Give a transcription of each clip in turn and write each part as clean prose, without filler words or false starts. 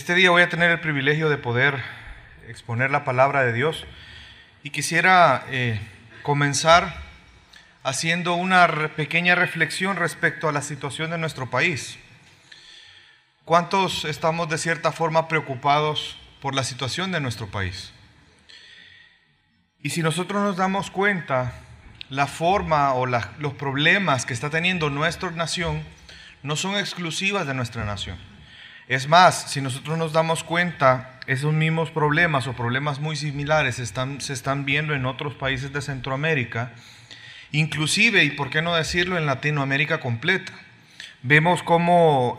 Este día voy a tener el privilegio de poder exponer la palabra de Dios y quisiera comenzar haciendo una pequeña reflexión respecto a la situación de nuestro país. ¿Cuántos estamos de cierta forma preocupados por la situación de nuestro país? Y si nosotros nos damos cuenta, la forma o los problemas que está teniendo nuestra nación no son exclusivas de nuestra nación. Es más, si nosotros nos damos cuenta, esos mismos problemas o problemas muy similares se están viendo en otros países de Centroamérica, inclusive, y por qué no decirlo, en Latinoamérica completa. Vemos cómo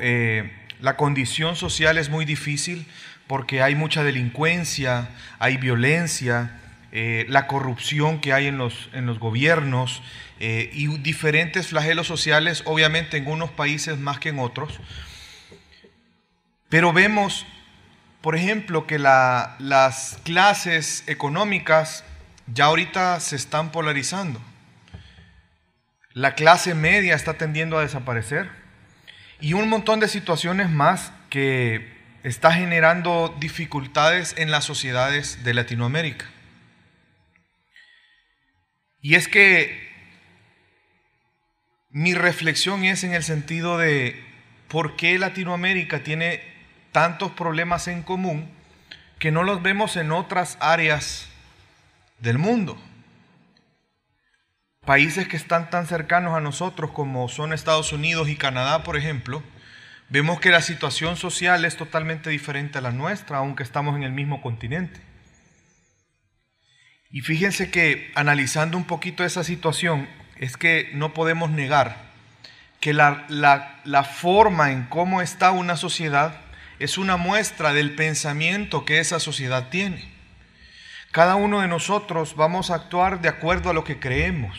la condición social es muy difícil porque hay mucha delincuencia, hay violencia, la corrupción que hay en los gobiernos y diferentes flagelos sociales, obviamente en unos países más que en otros. Pero vemos, por ejemplo, que las clases económicas ya ahorita se están polarizando. La clase media está tendiendo a desaparecer y un montón de situaciones más que está generando dificultades en las sociedades de Latinoamérica. Y es que mi reflexión es en el sentido de por qué Latinoamérica tiene tantos problemas en común que no los vemos en otras áreas del mundo. Países que están tan cercanos a nosotros como son Estados Unidos y Canadá, por ejemplo, vemos que la situación social es totalmente diferente a la nuestra, aunque estamos en el mismo continente. Y fíjense que analizando un poquito esa situación, es que no podemos negar que la forma en cómo está una sociedad es una muestra del pensamiento que esa sociedad tiene. Cada uno de nosotros vamos a actuar de acuerdo a lo que creemos.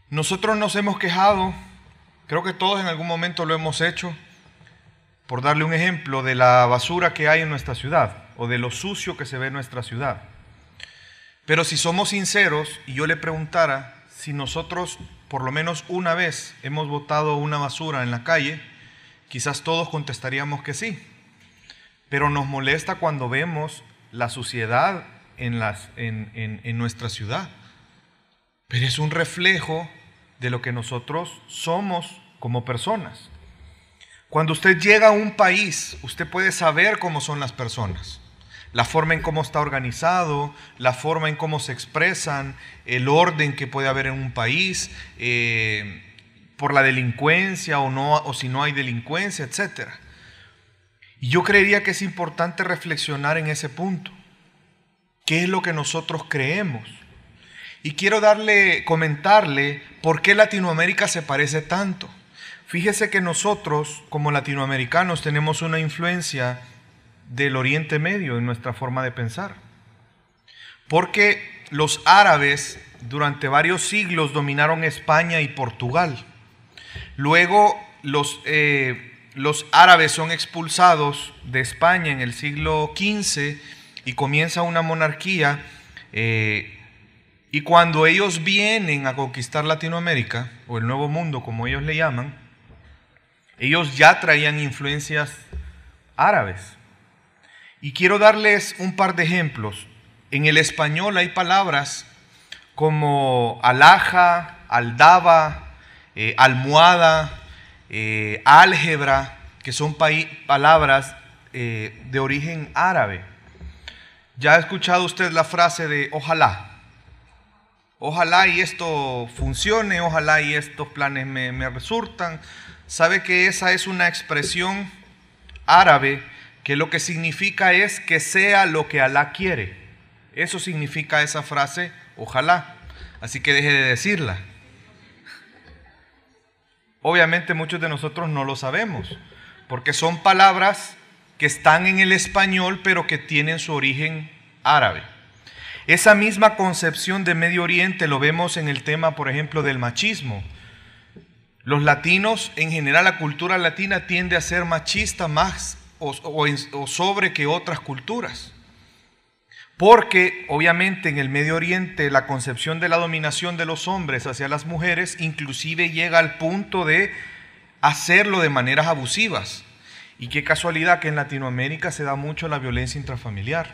Nosotros nos hemos quejado, creo que todos en algún momento lo hemos hecho, por darle un ejemplo, de la basura que hay en nuestra ciudad o de lo sucio que se ve en nuestra ciudad. Pero si somos sinceros y yo le preguntara si nosotros por lo menos una vez hemos botado una basura en la calle, quizás todos contestaríamos que sí. Pero nos molesta cuando vemos la suciedad en nuestra ciudad. Pero es un reflejo de lo que nosotros somos como personas. Cuando usted llega a un país, usted puede saber cómo son las personas. La forma en cómo está organizado, la forma en cómo se expresan, el orden que puede haber en un país, por la delincuencia o no, o si no hay delincuencia, etc. Y yo creería que es importante reflexionar en ese punto. ¿Qué es lo que nosotros creemos? Y quiero comentarle por qué Latinoamérica se parece tanto. Fíjese que nosotros, como latinoamericanos, tenemos una influencia del Oriente Medio en nuestra forma de pensar. Porque los árabes durante varios siglos dominaron España y Portugal. Luego los árabes son expulsados de España en el siglo XV y comienza una monarquía. Y cuando ellos vienen a conquistar Latinoamérica, o el Nuevo Mundo como ellos le llaman, ellos ya traían influencias árabes. Y quiero darles un par de ejemplos. En el español hay palabras como alhaja, aldaba, almohada, álgebra, que son palabras de origen árabe. ¿Ya ha escuchado usted la frase de ojalá? Ojalá y esto funcione, ojalá y estos planes me resultan. ¿Sabe que esa es una expresión árabe que lo que significa es que sea lo que Alá quiere? Eso significa esa frase, ojalá. Así que deje de decirla. Obviamente muchos de nosotros no lo sabemos, porque son palabras que están en el español, pero que tienen su origen árabe. Esa misma concepción de Medio Oriente lo vemos en el tema, por ejemplo, del machismo. Los latinos, en general, la cultura latina tiende a ser machista más o sobre que otras culturas. Porque, obviamente, en el Medio Oriente la concepción de la dominación de los hombres hacia las mujeres inclusive llega al punto de hacerlo de maneras abusivas. Y qué casualidad que en Latinoamérica se da mucho la violencia intrafamiliar.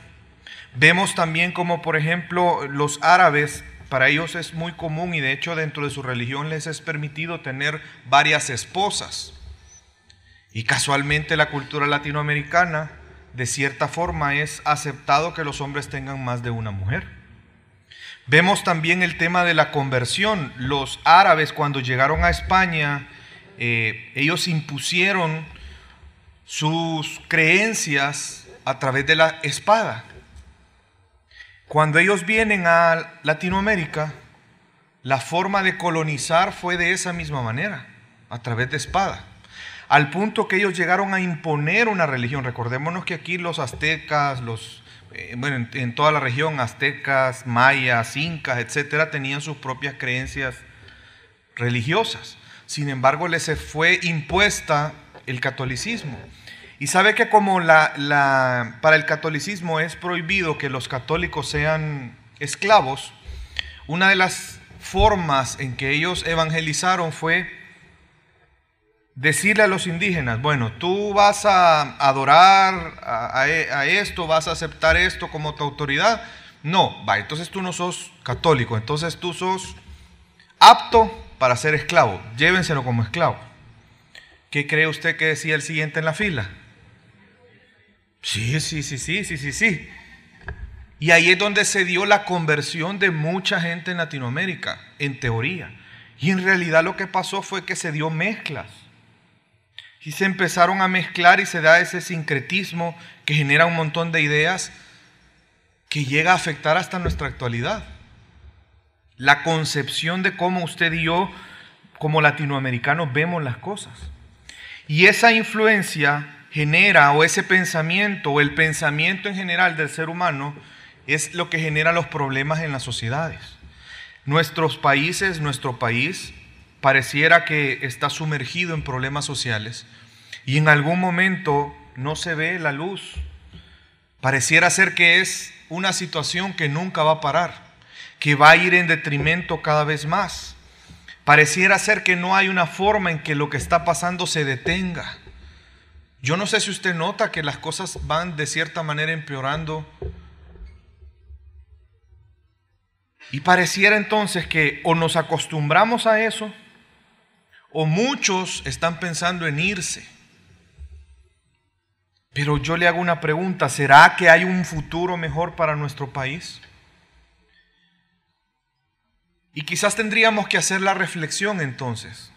Vemos también como, por ejemplo, los árabes, para ellos es muy común y de hecho dentro de su religión les es permitido tener varias esposas. Y casualmente la cultura latinoamericana, de cierta forma, es aceptado que los hombres tengan más de una mujer. Vemos también el tema de la conversión. Los árabes, cuando llegaron a España, ellos impusieron sus creencias a través de la espada. Cuando ellos vienen a Latinoamérica, la forma de colonizar fue de esa misma manera, a través de espada. Al punto que ellos llegaron a imponer una religión. Recordémonos que aquí los aztecas, en toda la región, aztecas, mayas, incas, etcétera, tenían sus propias creencias religiosas. Sin embargo, les fue impuesta el catolicismo. Y sabe que como para el catolicismo es prohibido que los católicos sean esclavos, una de las formas en que ellos evangelizaron fue decirle a los indígenas: bueno, tú vas a adorar a esto, vas a aceptar esto como tu autoridad. No, entonces tú no sos católico, entonces tú sos apto para ser esclavo, llévenselo como esclavo. ¿Qué cree usted que decía el siguiente en la fila? Sí. Y ahí es donde se dio la conversión de mucha gente en Latinoamérica, en teoría. Y en realidad lo que pasó fue que se dio mezclas. Y se empezaron a mezclar y se da ese sincretismo que genera un montón de ideas que llega a afectar hasta nuestra actualidad. La concepción de cómo usted y yo, como latinoamericanos, vemos las cosas. Y esa influencia genera, o ese pensamiento, o el pensamiento en general del ser humano, es lo que genera los problemas en las sociedades. Nuestro país, pareciera que está sumergido en problemas sociales y en algún momento no se ve la luz. Pareciera ser que es una situación que nunca va a parar, que va a ir en detrimento cada vez más. Pareciera ser que no hay una forma en que lo que está pasando se detenga. Yo no sé si usted nota que las cosas van de cierta manera empeorando. Y pareciera entonces que o nos acostumbramos a eso, o muchos están pensando en irse. Pero yo le hago una pregunta: ¿será que hay un futuro mejor para nuestro país? Y quizás tendríamos que hacer la reflexión entonces.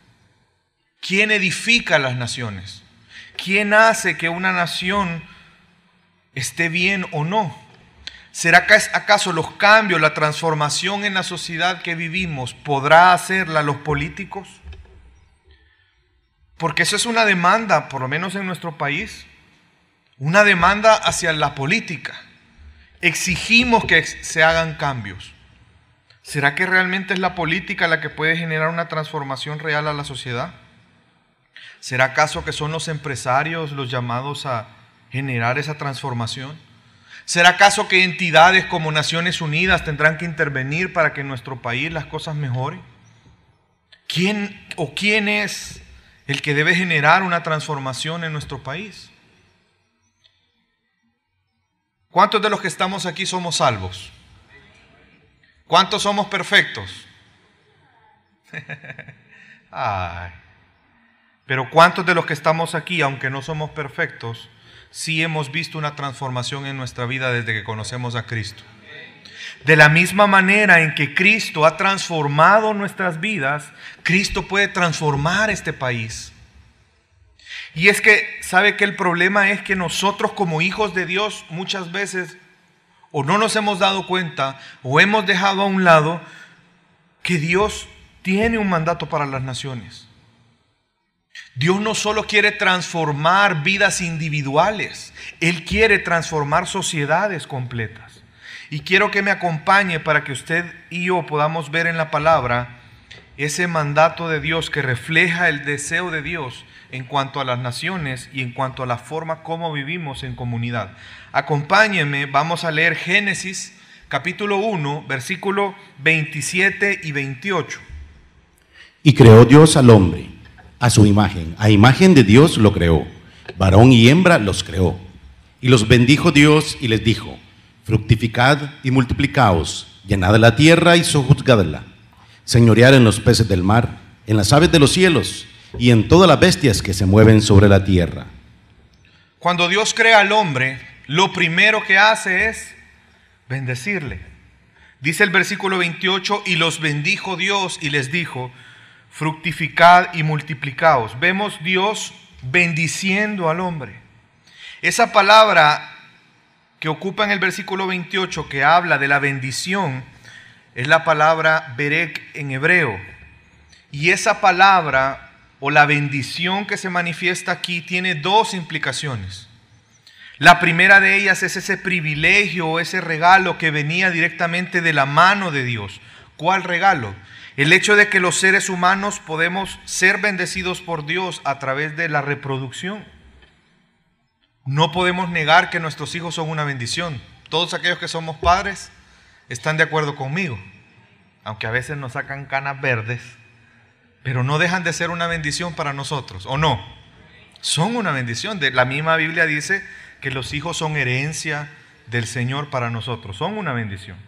¿Quién edifica las naciones? ¿Quién hace que una nación esté bien o no? ¿Será que acaso los cambios, la transformación en la sociedad que vivimos, podrá hacerla los políticos? Porque eso es una demanda, por lo menos en nuestro país, una demanda hacia la política. Exigimos que se hagan cambios. ¿Será que realmente es la política la que puede generar una transformación real a la sociedad? ¿Será acaso que son los empresarios los llamados a generar esa transformación? ¿Será acaso que entidades como Naciones Unidas tendrán que intervenir para que en nuestro país las cosas mejoren? ¿Quién es el que debe generar una transformación en nuestro país? ¿Cuántos de los que estamos aquí somos salvos? ¿Cuántos somos perfectos? Ay. Pero ¿cuántos de los que estamos aquí, aunque no somos perfectos, sí hemos visto una transformación en nuestra vida desde que conocemos a Cristo? De la misma manera en que Cristo ha transformado nuestras vidas, Cristo puede transformar este país. Y es que, ¿sabe que el problema es que nosotros como hijos de Dios muchas veces o no nos hemos dado cuenta o hemos dejado a un lado que Dios tiene un mandato para las naciones? Dios no solo quiere transformar vidas individuales, Él quiere transformar sociedades completas. Y quiero que me acompañe para que usted y yo podamos ver en la palabra ese mandato de Dios que refleja el deseo de Dios en cuanto a las naciones y en cuanto a la forma como vivimos en comunidad. Acompáñenme, vamos a leer Génesis capítulo 1, versículo 27 y 28. Y creó Dios al hombre a su imagen, a imagen de Dios lo creó, varón y hembra los creó. Y los bendijo Dios y les dijo: fructificad y multiplicaos, llenad la tierra y sojuzgadla, señoread en los peces del mar, en las aves de los cielos y en todas las bestias que se mueven sobre la tierra. Cuando Dios crea al hombre, lo primero que hace es bendecirle. Dice el versículo 28, y los bendijo Dios y les dijo: fructificad y multiplicaos. Vemos Dios bendiciendo al hombre. Esa palabra que ocupa en el versículo 28, que habla de la bendición, es la palabra berek en hebreo. Y esa palabra o la bendición que se manifiesta aquí tiene dos implicaciones. La primera de ellas es ese privilegio o ese regalo que venía directamente de la mano de Dios. ¿Cuál regalo? El hecho de que los seres humanos podemos ser bendecidos por Dios a través de la reproducción. No podemos negar que nuestros hijos son una bendición. Todos aquellos que somos padres están de acuerdo conmigo, aunque a veces nos sacan canas verdes, pero no dejan de ser una bendición para nosotros, ¿o no? Son una bendición. La misma Biblia dice que los hijos son herencia del Señor para nosotros, son una bendición.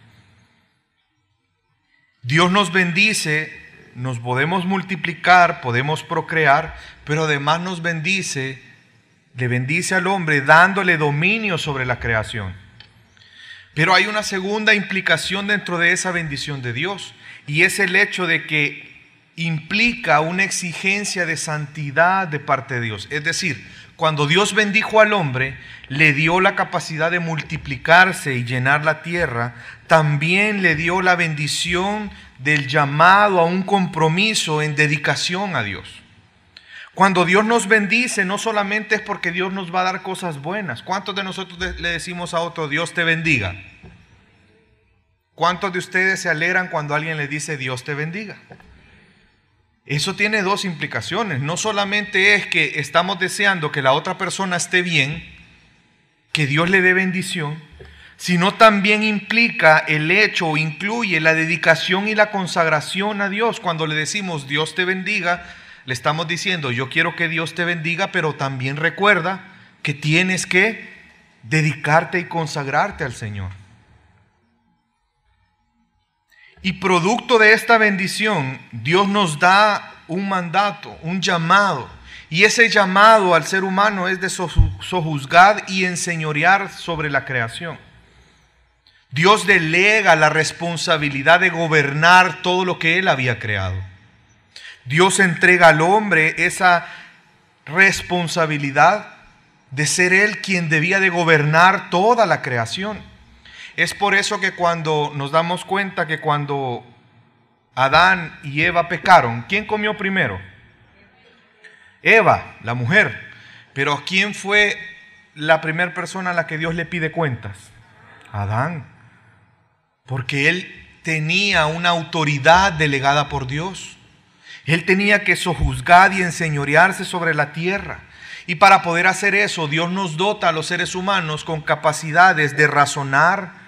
Dios nos bendice, nos podemos multiplicar, podemos procrear, pero además nos bendice, le bendice al hombre dándole dominio sobre la creación. Pero hay una segunda implicación dentro de esa bendición de Dios, y es el hecho de que implica una exigencia de santidad de parte de Dios. Es decir, cuando Dios bendijo al hombre, le dio la capacidad de multiplicarse y llenar la tierra, también le dio la bendición del llamado a un compromiso en dedicación a Dios. Cuando Dios nos bendice, no solamente es porque Dios nos va a dar cosas buenas. ¿Cuántos de nosotros le decimos a otro: Dios te bendiga? ¿Cuántos de ustedes se alegran cuando alguien le dice Dios te bendiga? Eso tiene dos implicaciones. No solamente es que estamos deseando que la otra persona esté bien, que Dios le dé bendición, sino también implica el hecho o incluye la dedicación y la consagración a Dios. Cuando le decimos Dios te bendiga, le estamos diciendo: yo quiero que Dios te bendiga, pero también recuerda que tienes que dedicarte y consagrarte al Señor. Y producto de esta bendición, Dios nos da un mandato, un llamado. Y ese llamado al ser humano es de sojuzgar y enseñorear sobre la creación. Dios delega la responsabilidad de gobernar todo lo que Él había creado. Dios entrega al hombre esa responsabilidad de ser Él quien debía de gobernar toda la creación. Es por eso que cuando nos damos cuenta que cuando Adán y Eva pecaron, ¿quién comió primero? Eva, la mujer. Pero ¿quién fue la primera persona a la que Dios le pide cuentas? Adán. Porque él tenía una autoridad delegada por Dios. Él tenía que sojuzgar y enseñorearse sobre la tierra. Y para poder hacer eso, Dios nos dota a los seres humanos con capacidades de razonar,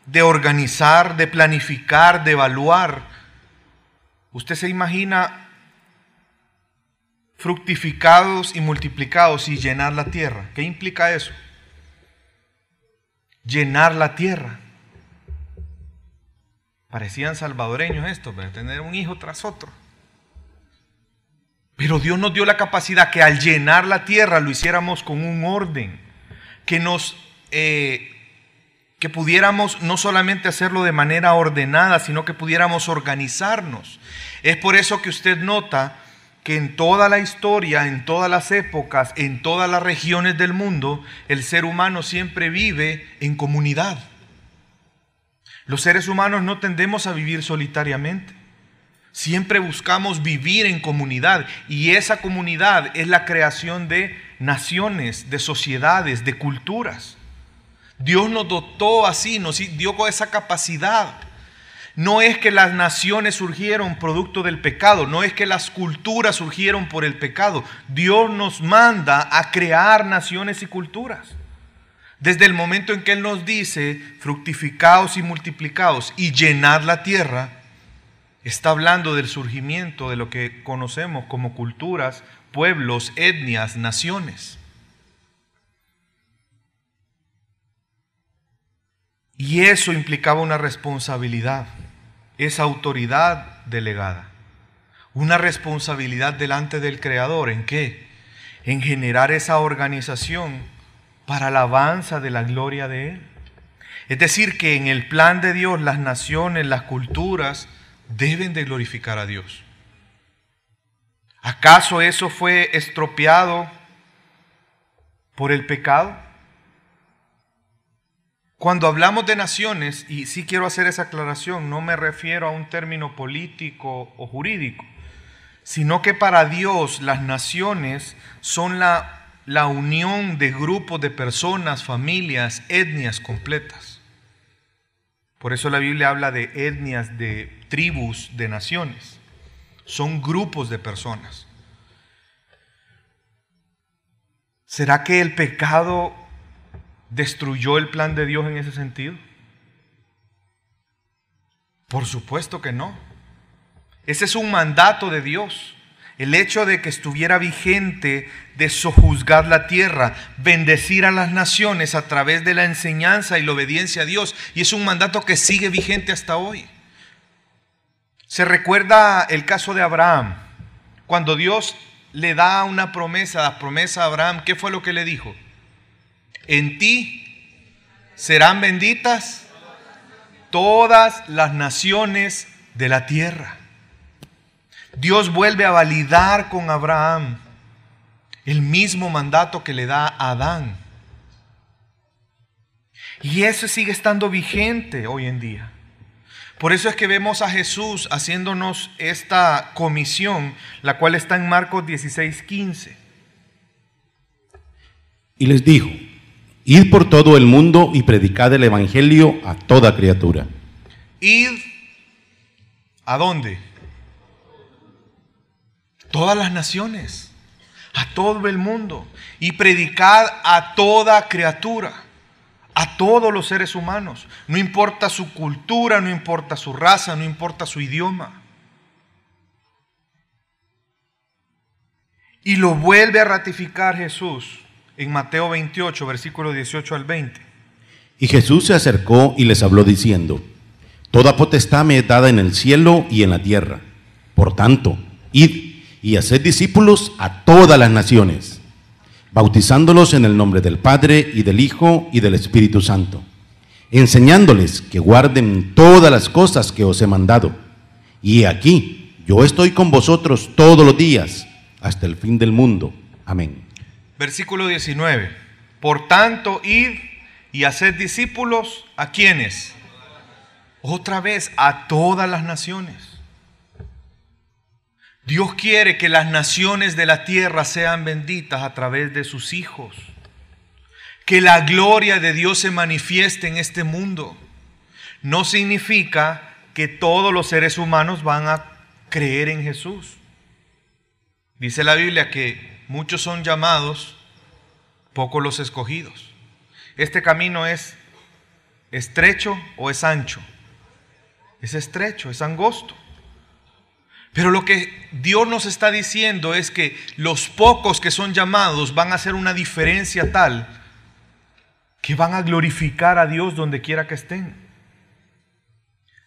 de organizar, de planificar, de evaluar. Usted se imagina fructificados y multiplicados y llenar la tierra. ¿Qué implica eso? Llenar la tierra. Parecían salvadoreños estos, para tener un hijo tras otro. Pero Dios nos dio la capacidad que al llenar la tierra lo hiciéramos con un orden, que pudiéramos no solamente hacerlo de manera ordenada, sino que pudiéramos organizarnos. Es por eso que usted nota que en toda la historia, en todas las épocas, en todas las regiones del mundo, el ser humano siempre vive en comunidad. Los seres humanos no tendemos a vivir solitariamente. Siempre buscamos vivir en comunidad, y esa comunidad es la creación de naciones, de sociedades, de culturas. Dios nos dotó así, nos dio esa capacidad. No es que las naciones surgieron producto del pecado, no es que las culturas surgieron por el pecado. Dios nos manda a crear naciones y culturas. Desde el momento en que Él nos dice fructificaos y multiplicaos y llenad la tierra, está hablando del surgimiento de lo que conocemos como culturas, pueblos, etnias, naciones. Y eso implicaba una responsabilidad, esa autoridad delegada. Una responsabilidad delante del Creador. ¿En qué? En generar esa organización para alabanza de la gloria de Él. Es decir, que en el plan de Dios las naciones, las culturas deben de glorificar a Dios. ¿Acaso eso fue estropeado por el pecado? Cuando hablamos de naciones, y sí quiero hacer esa aclaración, no me refiero a un término político o jurídico, sino que para Dios las naciones son la unión de grupos de personas, familias, etnias completas. Por eso la Biblia habla de etnias, de tribus, de naciones. Son grupos de personas. ¿Será que el pecado destruyó el plan de Dios en ese sentido? Por supuesto que no. Ese es un mandato de Dios. El hecho de que estuviera vigente de sojuzgar la tierra, bendecir a las naciones a través de la enseñanza y la obediencia a Dios. Y es un mandato que sigue vigente hasta hoy. Se recuerda el caso de Abraham. Cuando Dios le da una promesa, la promesa a Abraham, ¿qué fue lo que le dijo? En ti serán benditas todas las naciones de la tierra. Dios vuelve a validar con Abraham el mismo mandato que le da a Adán. Y eso sigue estando vigente hoy en día. Por eso es que vemos a Jesús haciéndonos esta comisión, la cual está en Marcos 16:15. Y les dijo: id por todo el mundo y predicad el evangelio a toda criatura. Id, ¿a dónde? Todas las naciones, a todo el mundo, y predicad a toda criatura, a todos los seres humanos. No importa su cultura, no importa su raza, no importa su idioma. Y lo vuelve a ratificar Jesús en Mateo 28, versículos 18 al 20. Y Jesús se acercó y les habló diciendo: toda potestad me es dada en el cielo y en la tierra. Por tanto, id y haced discípulos a todas las naciones, bautizándolos en el nombre del Padre y del Hijo y del Espíritu Santo, enseñándoles que guarden todas las cosas que os he mandado. Y aquí yo estoy con vosotros todos los días, hasta el fin del mundo. Amén. Versículo 19. Por tanto, id y haced discípulos, ¿a quiénes? Otra vez, a todas las naciones. Dios quiere que las naciones de la tierra sean benditas a través de sus hijos. Que la gloria de Dios se manifieste en este mundo. No significa que todos los seres humanos van a creer en Jesús. Dice la Biblia que muchos son llamados, pocos los escogidos. ¿Este camino es estrecho o es ancho? Es estrecho, es angosto. Pero lo que Dios nos está diciendo es que los pocos que son llamados van a hacer una diferencia tal que van a glorificar a Dios donde quiera que estén.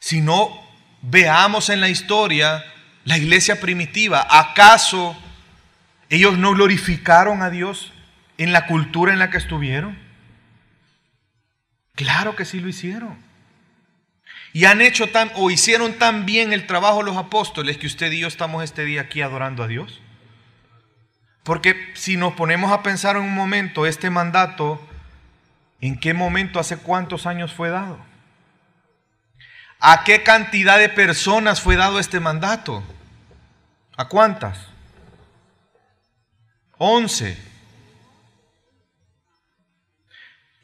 Si no, veamos en la historia la iglesia primitiva. ¿Acaso ellos no glorificaron a Dios en la cultura en la que estuvieron? Claro que sí lo hicieron. Y hicieron tan bien el trabajo los apóstoles que usted y yo estamos este día aquí adorando a Dios. Porque si nos ponemos a pensar en un momento, este mandato, ¿en qué momento, hace cuántos años fue dado? ¿A qué cantidad de personas fue dado este mandato? ¿A cuántas? 11.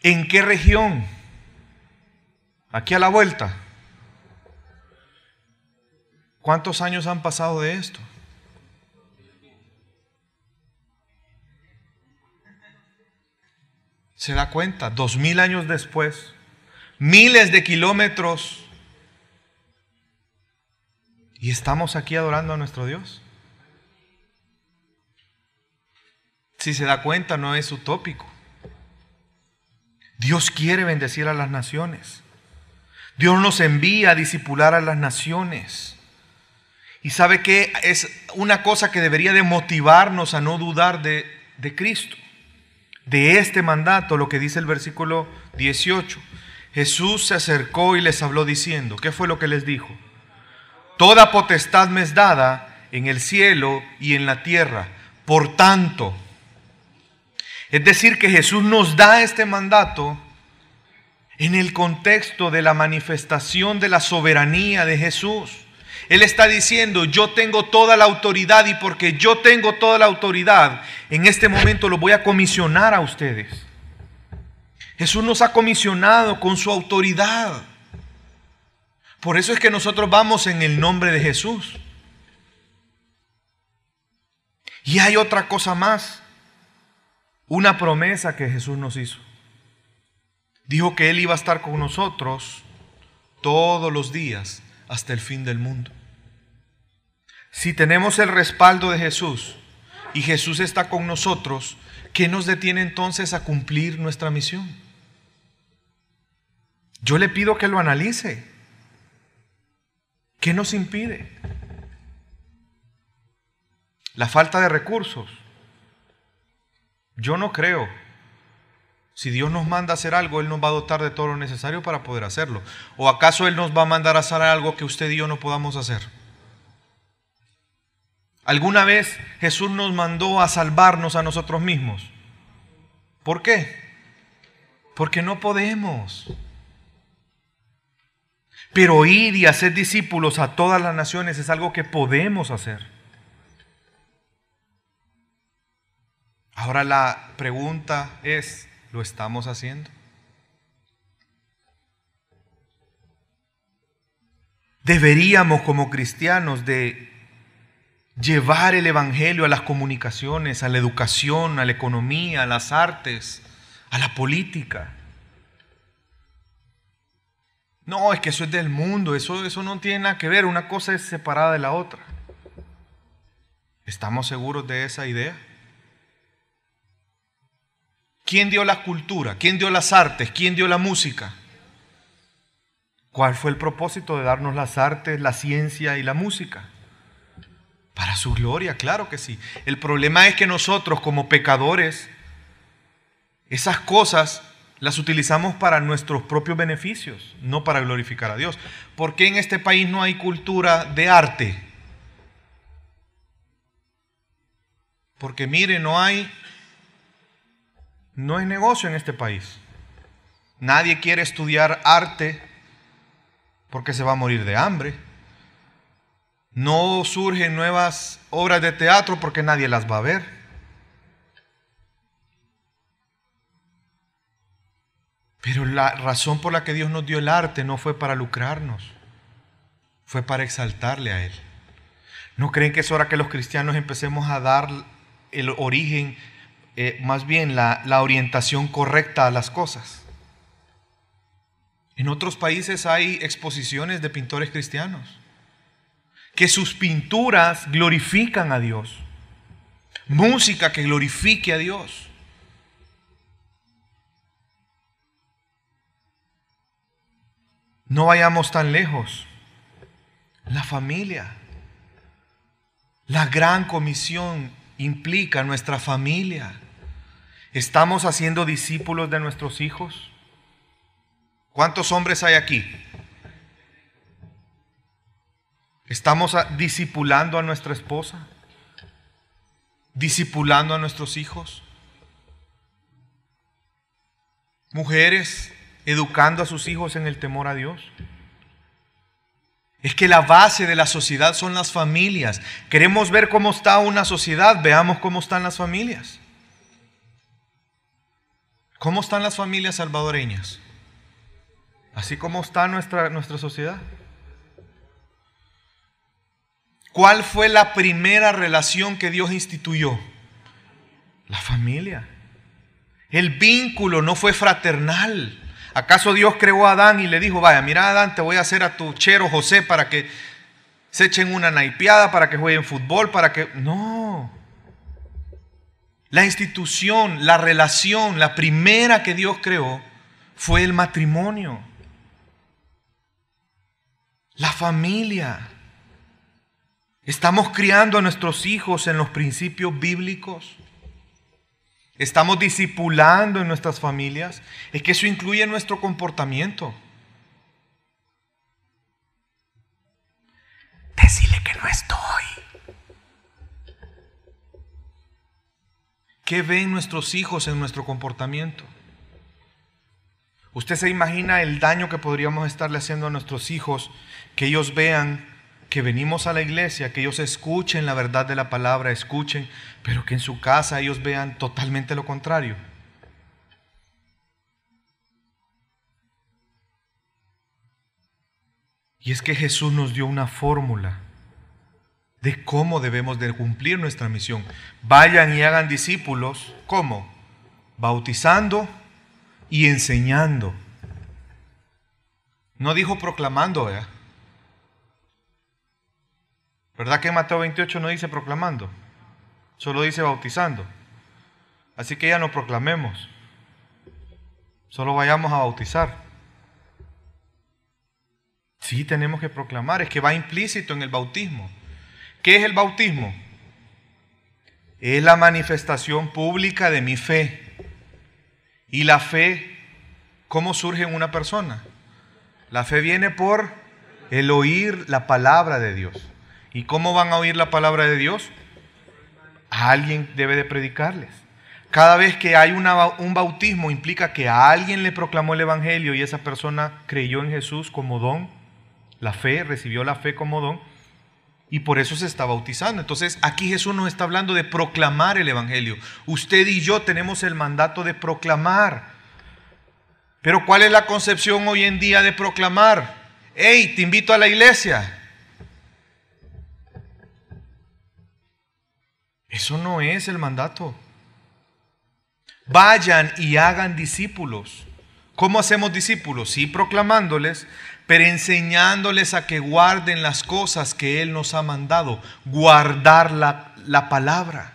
¿En qué región? Aquí a la vuelta. ¿Cuántos años han pasado de esto? ¿Se da cuenta? 2000 años después, miles de kilómetros, y estamos aquí adorando a nuestro Dios. Si se da cuenta, no es utópico. Dios quiere bendecir a las naciones. Dios nos envía a discipular a las naciones. Y sabe que es una cosa que debería de motivarnos a no dudar de Cristo, de este mandato, lo que dice el versículo 18. Jesús se acercó y les habló diciendo, ¿qué fue lo que les dijo? Toda potestad me es dada en el cielo y en la tierra. Por tanto, es decir, que Jesús nos da este mandato en el contexto de la manifestación de la soberanía de Jesús. Él está diciendo, yo tengo toda la autoridad, y porque yo tengo toda la autoridad, en este momento lo voy a comisionar a ustedes. Jesús nos ha comisionado con su autoridad. Por eso es que nosotros vamos en el nombre de Jesús. Y hay otra cosa más, una promesa que Jesús nos hizo. Dijo que Él iba a estar con nosotros todos los días hasta el fin del mundo. Si tenemos el respaldo de Jesús y Jesús está con nosotros, ¿qué nos detiene entonces a cumplir nuestra misión? Yo le pido que lo analice. ¿Qué nos impide? La falta de recursos. Yo no creo. Si Dios nos manda a hacer algo, Él nos va a dotar de todo lo necesario para poder hacerlo. ¿O acaso Él nos va a mandar a hacer algo que usted y yo no podamos hacer? ¿Alguna vez Jesús nos mandó a salvarnos a nosotros mismos? ¿Por qué? Porque no podemos. Pero ir y hacer discípulos a todas las naciones es algo que podemos hacer. Ahora la pregunta es, ¿lo estamos haciendo? Deberíamos como cristianos de llevar el evangelio a las comunicaciones, a la educación, a la economía, a las artes, a la política. No, es que eso es del mundo, eso no tiene nada que ver, una cosa es separada de la otra. ¿Estamos seguros de esa idea? ¿Quién dio la cultura? ¿Quién dio las artes? ¿Quién dio la música? ¿Cuál fue el propósito de darnos las artes, la ciencia y la música? Para su gloria, claro que sí. El problema es que nosotros como pecadores, esas cosas las utilizamos para nuestros propios beneficios, no para glorificar a Dios. ¿Por qué en este país no hay cultura de arte? Porque mire, no hay negocio en este país. Nadie quiere estudiar arte porque se va a morir de hambre. No surgen nuevas obras de teatro porque nadie las va a ver. Pero la razón por la que Dios nos dio el arte no fue para lucrarnos, fue para exaltarle a Él. ¿No creen que es hora que los cristianos empecemos a dar el origen, más bien la orientación correcta a las cosas? En otros países hay exposiciones de pintores cristianos que sus pinturas glorifican a Dios, música que glorifique a Dios. No vayamos tan lejos. La familia, la gran comisión implica nuestra familia. ¿Estamos haciendo discípulos de nuestros hijos? ¿Cuántos hombres hay aquí? ¿Estamos discipulando a nuestra esposa? ¿Discipulando a nuestros hijos? Mujeres, educando a sus hijos en el temor a Dios. Es que la base de la sociedad son las familias. Queremos ver cómo está una sociedad, veamos cómo están las familias. ¿Cómo están las familias salvadoreñas? Así como está nuestra sociedad. ¿Cuál fue la primera relación que Dios instituyó? La familia. El vínculo no fue fraternal. ¿Acaso Dios creó a Adán y le dijo, vaya, mira Adán, te voy a hacer a tu chero José para que se echen una naipeada, para que jueguen fútbol, para que... No. La institución, la relación, la primera que Dios creó fue el matrimonio. La familia. ¿Estamos criando a nuestros hijos en los principios bíblicos? ¿Estamos discipulando en nuestras familias? Es que eso incluye nuestro comportamiento. Decirle que no estoy. ¿Qué ven nuestros hijos en nuestro comportamiento? ¿Usted se imagina el daño que podríamos estarle haciendo a nuestros hijos? Que ellos vean que venimos a la iglesia, que ellos escuchen la verdad de la palabra, escuchen, pero que en su casa ellos vean totalmente lo contrario. Y es que Jesús nos dio una fórmula de cómo debemos de cumplir nuestra misión. Vayan y hagan discípulos. ¿Cómo? Bautizando y enseñando. No dijo proclamando, ¿verdad? ¿Verdad que en Mateo 28 no dice proclamando? Solo dice bautizando. Así que ya no proclamemos. Solo vayamos a bautizar. Sí, tenemos que proclamar. Es que va implícito en el bautismo. ¿Qué es el bautismo? Es la manifestación pública de mi fe. Y la fe, ¿cómo surge en una persona? La fe viene por el oír la palabra de Dios. ¿Y cómo van a oír la palabra de Dios? Alguien debe de predicarles. Cada vez que hay un bautismo implica que a alguien le proclamó el evangelio y esa persona creyó en Jesús como don. La fe, recibió la fe como don. Y por eso se está bautizando. Entonces aquí Jesús nos está hablando de proclamar el evangelio. Usted y yo tenemos el mandato de proclamar. Pero ¿cuál es la concepción hoy en día de proclamar? ¡Hey, te invito a la iglesia! Eso no es el mandato. Vayan y hagan discípulos. ¿Cómo hacemos discípulos? Sí, proclamándoles, pero enseñándoles a que guarden las cosas que Él nos ha mandado. Guardar la palabra.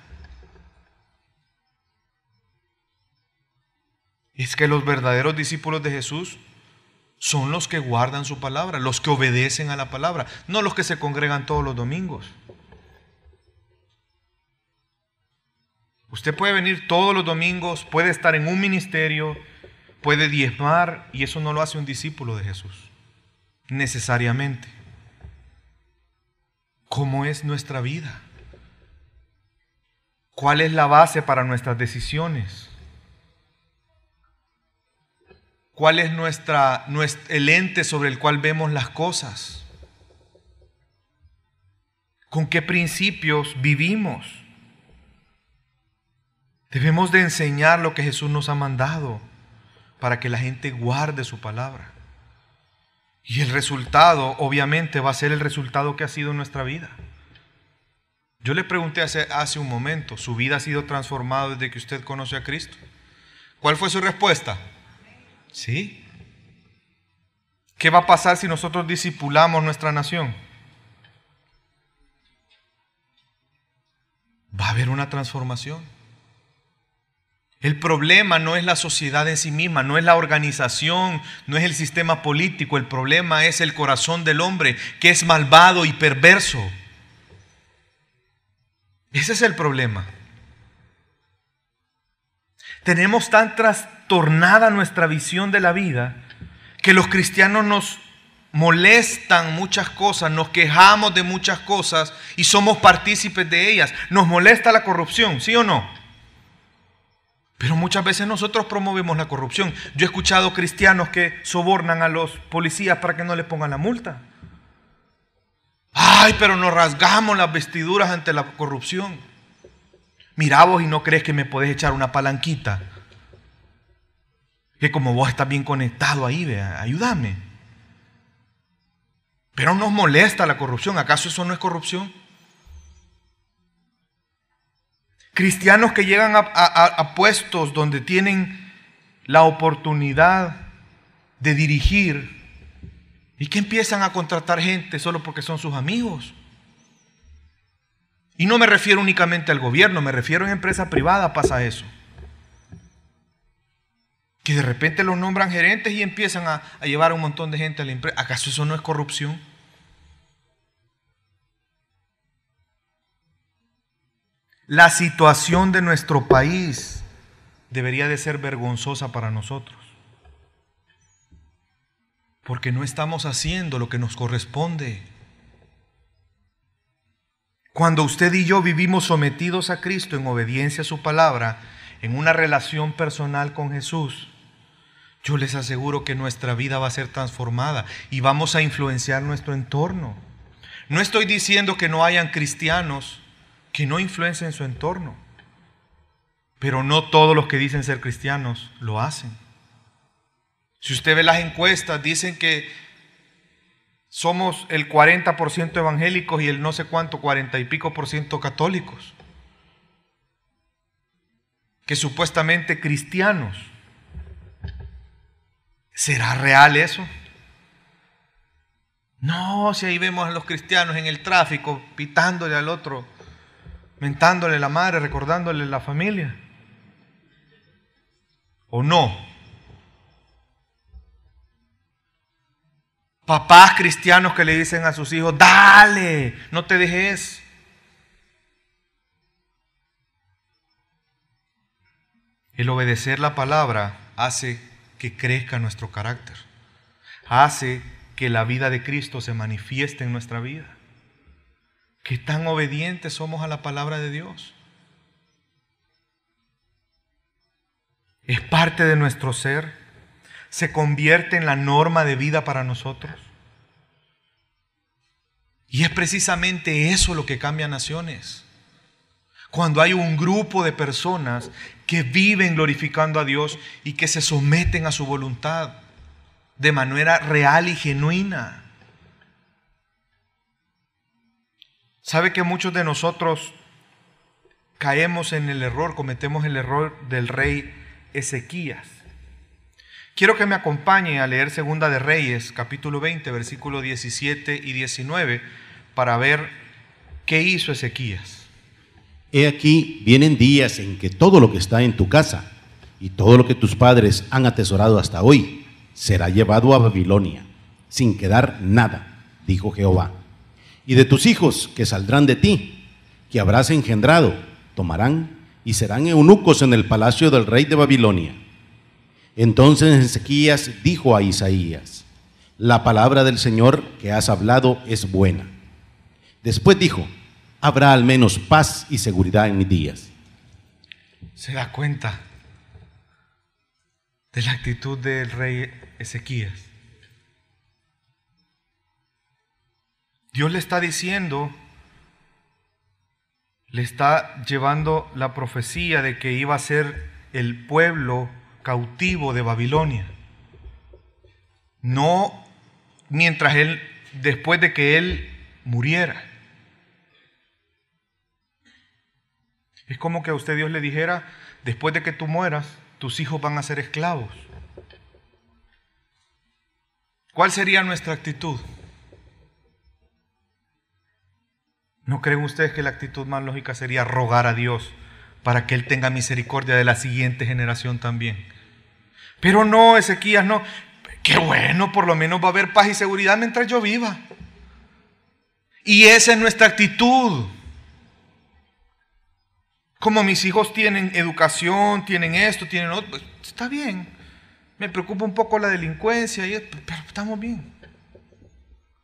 Es que los verdaderos discípulos de Jesús son los que guardan su palabra, los que obedecen a la palabra, no los que se congregan todos los domingos. Usted puede venir todos los domingos, puede estar en un ministerio, puede diezmar, y eso no lo hace un discípulo de Jesús, necesariamente. ¿Cómo es nuestra vida? ¿Cuál es la base para nuestras decisiones? ¿Cuál es el ente sobre el cual vemos las cosas? ¿Con qué principios vivimos? Debemos de enseñar lo que Jesús nos ha mandado para que la gente guarde su palabra. Y el resultado, obviamente, va a ser el resultado que ha sido nuestra vida. Yo le pregunté hace un momento, ¿su vida ha sido transformada desde que usted conoció a Cristo? ¿Cuál fue su respuesta? Sí. ¿Qué va a pasar si nosotros discipulamos nuestra nación? Va a haber una transformación. El problema no es la sociedad en sí misma, no es la organización, no es el sistema político. El problema es el corazón del hombre, que es malvado y perverso. Ese es el problema. Tenemos tan trastornada nuestra visión de la vida que los cristianos nos molestan muchas cosas, nos quejamos de muchas cosas y somos partícipes de ellas. Nos molesta la corrupción, ¿sí o no? Pero muchas veces nosotros promovemos la corrupción. Yo he escuchado cristianos que sobornan a los policías para que no les pongan la multa. Ay, pero nos rasgamos las vestiduras ante la corrupción. Mira vos y no crees que me podés echar una palanquita. Que como vos estás bien conectado ahí, vea, ayúdame. Pero nos molesta la corrupción. ¿Acaso eso no es corrupción? Cristianos que llegan a puestos donde tienen la oportunidad de dirigir y que empiezan a contratar gente solo porque son sus amigos. Y no me refiero únicamente al gobierno, me refiero en empresa privada, pasa eso. Que de repente los nombran gerentes y empiezan a llevar a un montón de gente a la empresa. ¿Acaso eso no es corrupción? La situación de nuestro país debería de ser vergonzosa para nosotros, porque no estamos haciendo lo que nos corresponde. Cuando usted y yo vivimos sometidos a Cristo en obediencia a su palabra, en una relación personal con Jesús, yo les aseguro que nuestra vida va a ser transformada y vamos a influenciar nuestro entorno. No estoy diciendo que no hayan cristianos que no influencien su entorno, pero no todos los que dicen ser cristianos lo hacen. Si usted ve las encuestas, dicen que somos el 40% evangélicos y el no sé cuánto, 40 y pico % católicos, que supuestamente cristianos. ¿Será real eso? No, si ahí vemos a los cristianos en el tráfico, pitándole al otro, mentándole la madre, recordándole la familia. ¿O no? Papás cristianos que le dicen a sus hijos, dale, no te dejes. El obedecer la palabra hace que crezca nuestro carácter, hace que la vida de Cristo se manifieste en nuestra vida. ¿Qué tan obedientes somos a la palabra de Dios? Es parte de nuestro ser, se convierte en la norma de vida para nosotros. Y es precisamente eso lo que cambia naciones. Cuando hay un grupo de personas que viven glorificando a Dios y que se someten a su voluntad de manera real y genuina. ¿Sabe que muchos de nosotros caemos en el error, cometemos el error del rey Ezequías? Quiero que me acompañe a leer Segunda de Reyes, capítulo 20, versículos 17 y 19, para ver qué hizo Ezequías. He aquí, vienen días en que todo lo que está en tu casa y todo lo que tus padres han atesorado hasta hoy será llevado a Babilonia, sin quedar nada, dijo Jehová. Y de tus hijos que saldrán de ti, que habrás engendrado, tomarán y serán eunucos en el palacio del rey de Babilonia. Entonces Ezequías dijo a Isaías, la palabra del Señor que has hablado es buena. Después dijo, habrá al menos paz y seguridad en mis días. ¿Se da cuenta de la actitud del rey Ezequías? Dios le está diciendo, le está llevando la profecía de que iba a ser el pueblo cautivo de Babilonia. No mientras él, después de que él muriera. Es como que a usted Dios le dijera, después de que tú mueras, tus hijos van a ser esclavos. ¿Cuál sería nuestra actitud? ¿No creen ustedes que la actitud más lógica sería rogar a Dios para que Él tenga misericordia de la siguiente generación también? Pero no, Ezequías, no. Qué bueno, por lo menos va a haber paz y seguridad mientras yo viva. Y esa es nuestra actitud. Como mis hijos tienen educación, tienen esto, tienen otro, pues está bien. Me preocupa un poco la delincuencia, pero estamos bien.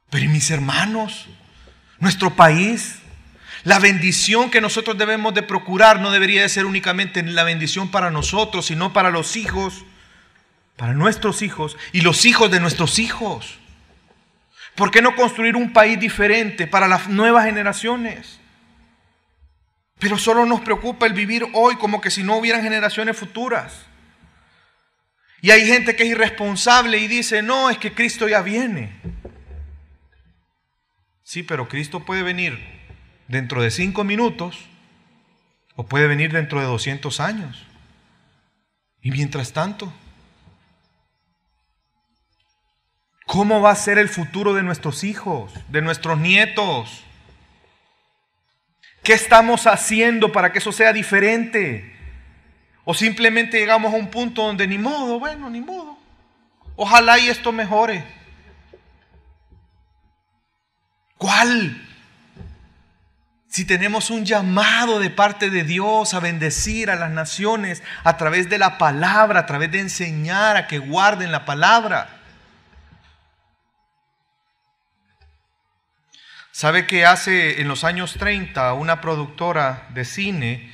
Pero ¿y mis hermanos? Nuestro país, la bendición que nosotros debemos de procurar no debería de ser únicamente la bendición para nosotros, sino para los hijos, para nuestros hijos y los hijos de nuestros hijos. ¿Por qué no construir un país diferente para las nuevas generaciones? Pero solo nos preocupa el vivir hoy como que si no hubieran generaciones futuras. Y hay gente que es irresponsable y dice, no, es que Cristo ya viene. Sí, pero Cristo puede venir dentro de 5 minutos o puede venir dentro de 200 años. Y mientras tanto, ¿cómo va a ser el futuro de nuestros hijos, de nuestros nietos? ¿Qué estamos haciendo para que eso sea diferente? O simplemente llegamos a un punto donde ni modo, bueno, ni modo. Ojalá y esto mejore. ¿Cuál? Si tenemos un llamado de parte de Dios a bendecir a las naciones a través de la palabra, a través de enseñar a que guarden la palabra. ¿Sabe que hace en los años 30 una productora de cine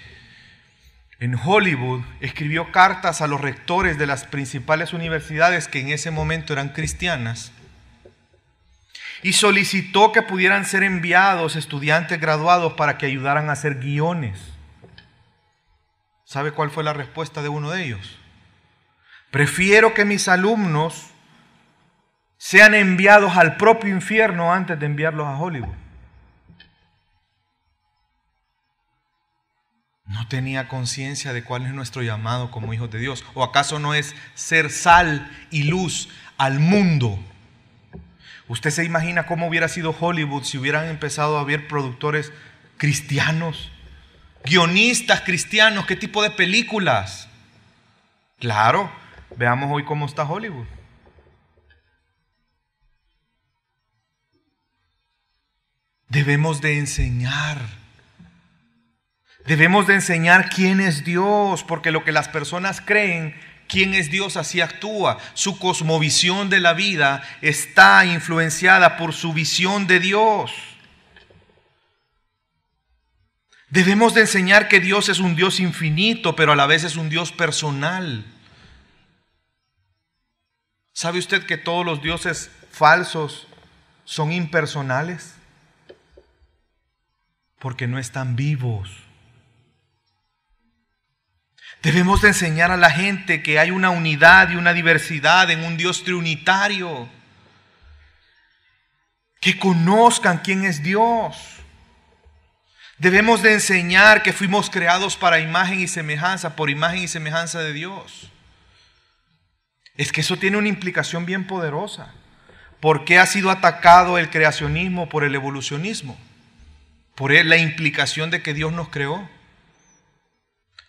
en Hollywood escribió cartas a los rectores de las principales universidades que en ese momento eran cristianas y solicitó que pudieran ser enviados estudiantes graduados para que ayudaran a hacer guiones? ¿Sabe cuál fue la respuesta de uno de ellos? Prefiero que mis alumnos sean enviados al propio infierno antes de enviarlos a Hollywood. No tenía conciencia de cuál es nuestro llamado como hijos de Dios. ¿O acaso no es ser sal y luz al mundo? ¿Usted se imagina cómo hubiera sido Hollywood si hubieran empezado a haber productores cristianos, guionistas cristianos? ¿Qué tipo de películas? Claro, veamos hoy cómo está Hollywood. Debemos de enseñar. Debemos de enseñar quién es Dios, porque lo que las personas creen, quién es Dios, así actúa. Su cosmovisión de la vida está influenciada por su visión de Dios. Debemos de enseñar que Dios es un Dios infinito, pero a la vez es un Dios personal. ¿Sabe usted que todos los dioses falsos son impersonales? Porque no están vivos. Debemos de enseñar a la gente que hay una unidad y una diversidad en un Dios trinitario. Que conozcan quién es Dios. Debemos de enseñar que fuimos creados para imagen y semejanza, por imagen y semejanza de Dios. Es que eso tiene una implicación bien poderosa. ¿Por qué ha sido atacado el creacionismo por el evolucionismo? Por la implicación de que Dios nos creó.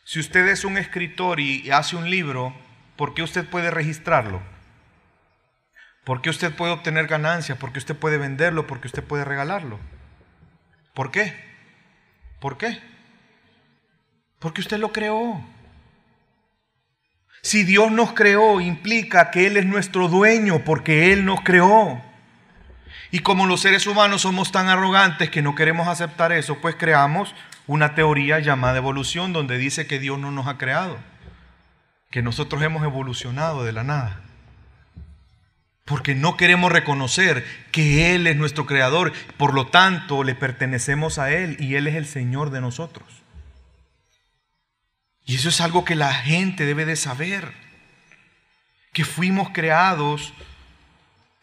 Si usted es un escritor y hace un libro, ¿por qué usted puede registrarlo? ¿Por qué usted puede obtener ganancias? ¿Por qué usted puede venderlo? ¿Por qué usted puede regalarlo? ¿Por qué? ¿Por qué? Porque usted lo creó. Si Dios nos creó, implica que Él es nuestro dueño porque Él nos creó. Y como los seres humanos somos tan arrogantes que no queremos aceptar eso, pues creamos una teoría llamada evolución, donde dice que Dios no nos ha creado, que nosotros hemos evolucionado de la nada. Porque no queremos reconocer que Él es nuestro creador, por lo tanto le pertenecemos a Él y Él es el Señor de nosotros. Y eso es algo que la gente debe de saber, que fuimos creados,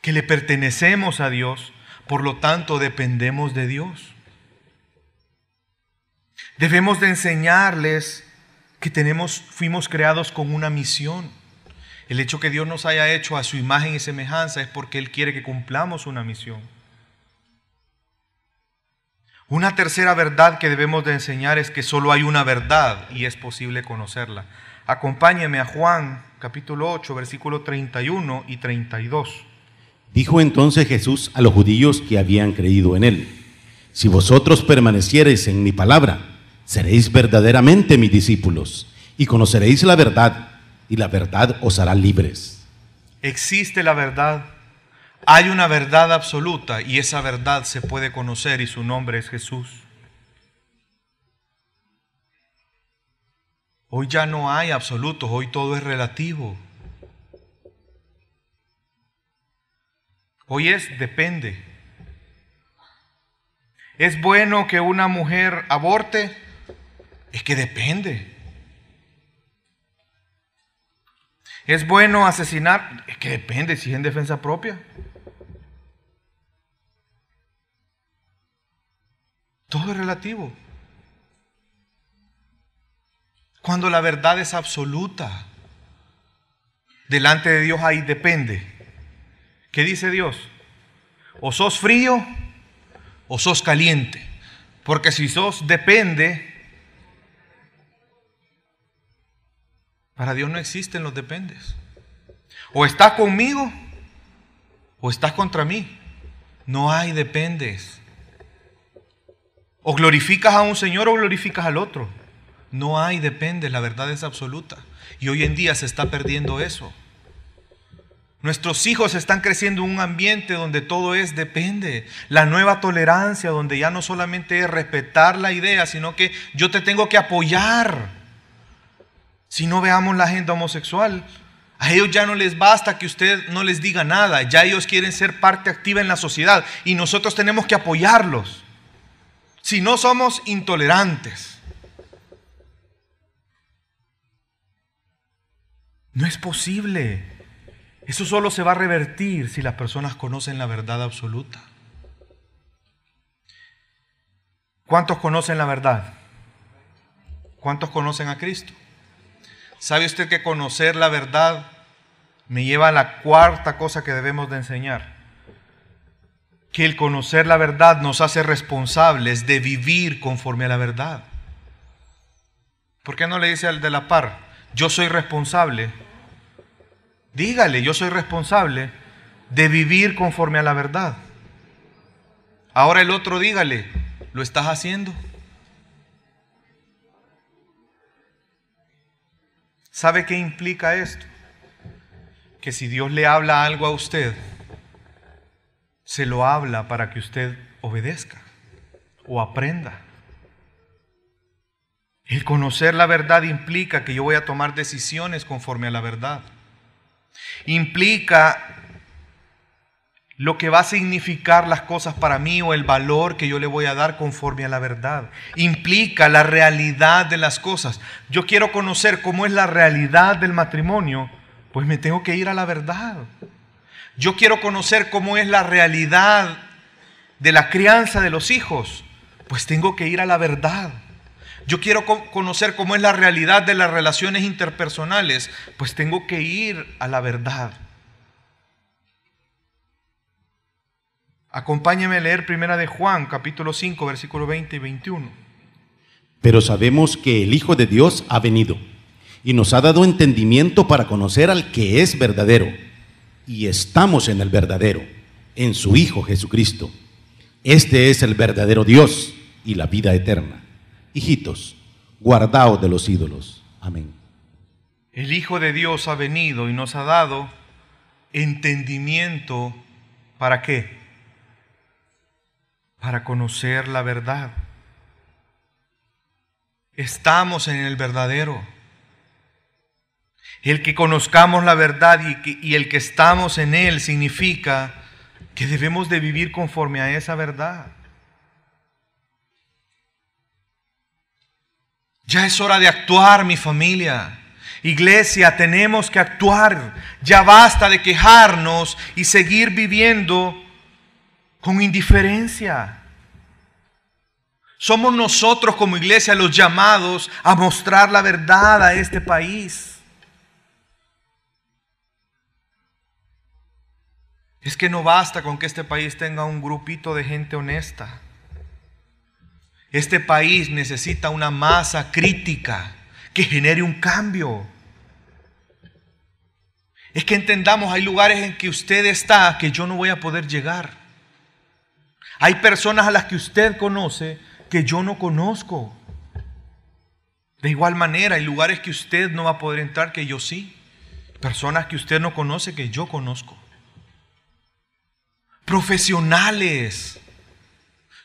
que le pertenecemos a Dios, por lo tanto dependemos de Dios. Debemos de enseñarles que fuimos creados con una misión. El hecho que Dios nos haya hecho a su imagen y semejanza es porque Él quiere que cumplamos una misión. Una tercera verdad que debemos de enseñar es que solo hay una verdad y es posible conocerla. Acompáñeme a Juan capítulo 8, versículos 31 y 32. Dijo entonces Jesús a los judíos que habían creído en Él: si vosotros permaneciereis en mi palabra, seréis verdaderamente mis discípulos y conoceréis la verdad, y la verdad os hará libres. Existe la verdad. Hay una verdad absoluta y esa verdad se puede conocer y su nombre es Jesús. Hoy ya no hay absolutos, hoy todo es relativo. Hoy depende. ¿Es bueno que una mujer aborte? Es que depende. ¿Es bueno asesinar? Es que depende si es en defensa propia. Todo es relativo. Cuando la verdad es absoluta, delante de Dios ahí depende. ¿Qué dice Dios? O sos frío o sos caliente. Porque si sos depende, para Dios no existen los dependes. O estás conmigo o estás contra mí. No hay dependes. O glorificas a un Señor o glorificas al otro. No hay, depende, la verdad es absoluta. Y hoy en día se está perdiendo eso. Nuestros hijos están creciendo en un ambiente donde todo es depende. La nueva tolerancia, donde ya no solamente es respetar la idea, sino que yo te tengo que apoyar. Si no, veamos la agenda homosexual. A ellos ya no les basta que usted no les diga nada. Ya ellos quieren ser parte activa en la sociedad. Y nosotros tenemos que apoyarlos. Si no, somos intolerantes. No es posible. Eso solo se va a revertir si las personas conocen la verdad absoluta. ¿Cuántos conocen la verdad? ¿Cuántos conocen a Cristo? ¿Sabe usted que conocer la verdad me lleva a la cuarta cosa que debemos de enseñar? Que el conocer la verdad nos hace responsables de vivir conforme a la verdad. ¿Por qué no le dice al de la par, yo soy responsable? Dígale, yo soy responsable de vivir conforme a la verdad. Ahora el otro dígale, ¿lo estás haciendo? ¿Sabe qué implica esto? Que si Dios le habla algo a usted, se lo habla para que usted obedezca o aprenda. El conocer la verdad implica que yo voy a tomar decisiones conforme a la verdad. Implica lo que va a significar las cosas para mí o el valor que yo le voy a dar conforme a la verdad. Implica la realidad de las cosas. Yo quiero conocer cómo es la realidad del matrimonio, pues me tengo que ir a la verdad. Yo quiero conocer cómo es la realidad de la crianza de los hijos, pues tengo que ir a la verdad. Yo quiero conocer cómo es la realidad de las relaciones interpersonales, pues tengo que ir a la verdad. Acompáñeme a leer 1 de Juan, capítulo 5, versículos 20 y 21. Pero sabemos que el Hijo de Dios ha venido y nos ha dado entendimiento para conocer al que es verdadero. Y estamos en el verdadero, en su Hijo Jesucristo. Este es el verdadero Dios y la vida eterna. Hijitos, guardaos de los ídolos. Amén. El Hijo de Dios ha venido y nos ha dado entendimiento. ¿Para qué? Para conocer la verdad. Estamos en el verdadero. El que conozcamos la verdad y el que estamos en él significa que debemos de vivir conforme a esa verdad. Ya es hora de actuar, mi familia. Iglesia, tenemos que actuar. Ya basta de quejarnos y seguir viviendo con indiferencia. Somos nosotros como iglesia los llamados a mostrar la verdad a este país. Es que no basta con que este país tenga un grupito de gente honesta. Este país necesita una masa crítica que genere un cambio. Es que entendamos, hay lugares en que usted está que yo no voy a poder llegar. Hay personas a las que usted conoce que yo no conozco. De igual manera, hay lugares que usted no va a poder entrar que yo sí. Personas que usted no conoce que yo conozco. Profesionales.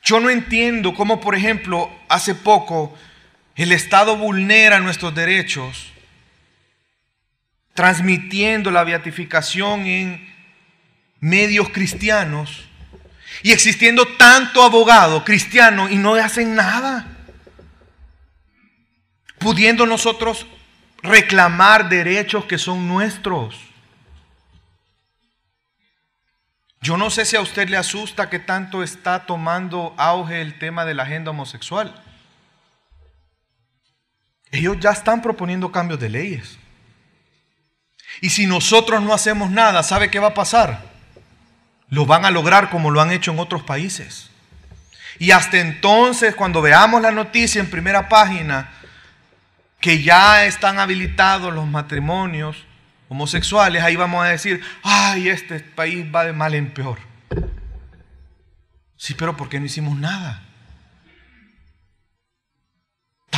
Yo no entiendo cómo, por ejemplo, hace poco el Estado vulnera nuestros derechos transmitiendo la beatificación en medios cristianos y existiendo tanto abogado cristiano y no hacen nada, pudiendo nosotros reclamar derechos que son nuestros. Yo no sé si a usted le asusta que tanto está tomando auge el tema de la agenda homosexual. Ellos ya están proponiendo cambios de leyes. Y si nosotros no hacemos nada, ¿sabe qué va a pasar? Lo van a lograr como lo han hecho en otros países. Y hasta entonces, cuando veamos la noticia en primera página, que ya están habilitados los matrimonios homosexuales, ahí vamos a decir, ay, este país va de mal en peor. Sí, pero ¿por qué no hicimos nada?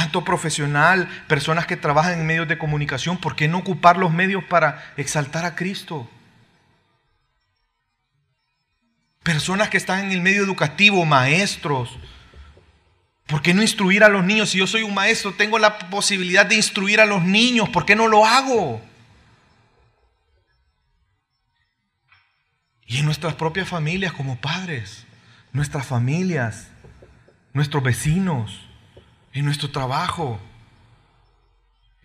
tanto profesional, personas que trabajan en medios de comunicación, ¿por qué no ocupar los medios para exaltar a Cristo? Personas que están en el medio educativo, maestros, ¿por qué no instruir a los niños? Si yo soy un maestro, tengo la posibilidad de instruir a los niños, ¿por qué no lo hago? Y en nuestras propias familias como padres, nuestras familias, nuestros vecinos, en nuestro trabajo.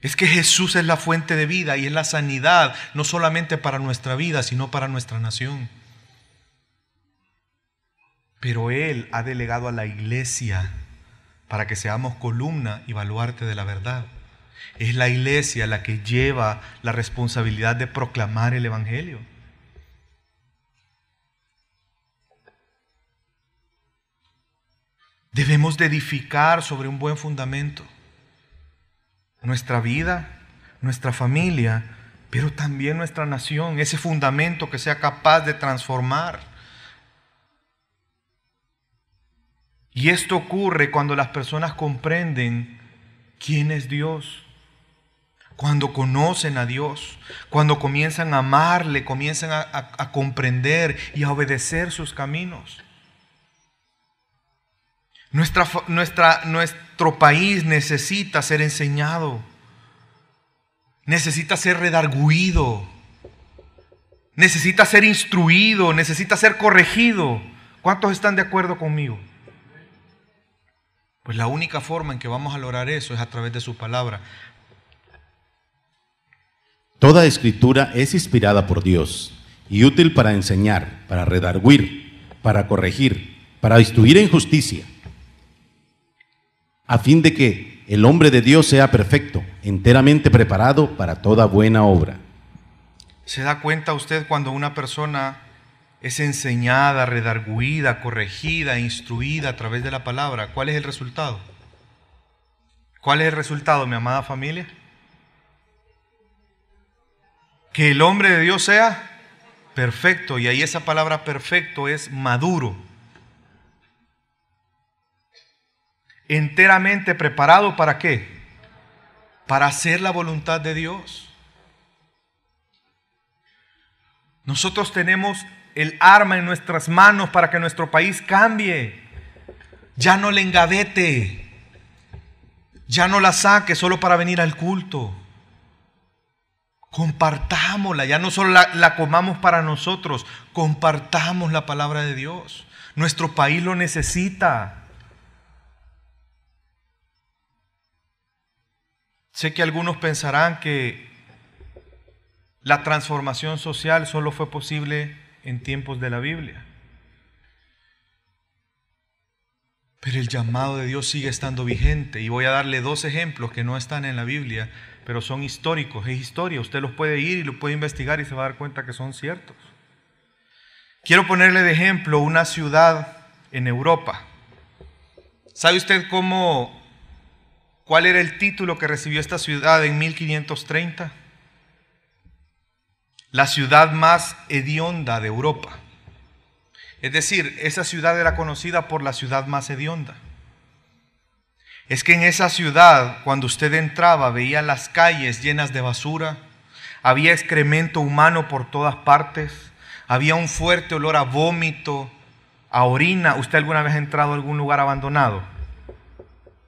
Es que Jesús es la fuente de vida y es la sanidad, no solamente para nuestra vida, sino para nuestra nación. Pero Él ha delegado a la iglesia para que seamos columna y baluarte de la verdad. Es la iglesia la que lleva la responsabilidad de proclamar el evangelio. Debemos de edificar sobre un buen fundamento nuestra vida, nuestra familia, pero también nuestra nación, ese fundamento que sea capaz de transformar. Y esto ocurre cuando las personas comprenden quién es Dios, cuando conocen a Dios, cuando comienzan a amarle, comienzan a comprender y a obedecer sus caminos. Nuestro país necesita ser enseñado, necesita ser redarguido, necesita ser instruido, necesita ser corregido. ¿Cuántos están de acuerdo conmigo? Pues la única forma en que vamos a lograr eso es a través de su palabra. Toda escritura es inspirada por Dios y útil para enseñar, para redarguir, para corregir, para instruir en justicia, a fin de que el hombre de Dios sea perfecto, enteramente preparado para toda buena obra. ¿Se da cuenta usted cuando una persona es enseñada, redarguida, corregida, instruida a través de la palabra? ¿Cuál es el resultado? ¿Cuál es el resultado, mi amada familia? Que el hombre de Dios sea perfecto, y ahí esa palabra perfecto es maduro. Enteramente preparado, ¿para qué? Para hacer la voluntad de Dios. Nosotros tenemos el arma en nuestras manos para que nuestro país cambie. Ya no le engavete, ya no la saque solo para venir al culto. Compartámosla, ya no solo la comamos para nosotros, compartamos la palabra de Dios. Nuestro país lo necesita. Sé que algunos pensarán que la transformación social solo fue posible en tiempos de la Biblia. Pero el llamado de Dios sigue estando vigente, y voy a darle 2 ejemplos que no están en la Biblia, pero son históricos, es historia. Usted los puede ir y los puede investigar y se va a dar cuenta que son ciertos. Quiero ponerle de ejemplo una ciudad en Europa. ¿Sabe usted cuál era el título que recibió esta ciudad en 1530? La ciudad más hedionda de Europa. Es decir, esa ciudad era conocida por la ciudad más hedionda. Es que en esa ciudad, cuando usted entraba, veía las calles llenas de basura, había excremento humano por todas partes, había un fuerte olor a vómito, a orina. ¿Usted alguna vez ha entrado a algún lugar abandonado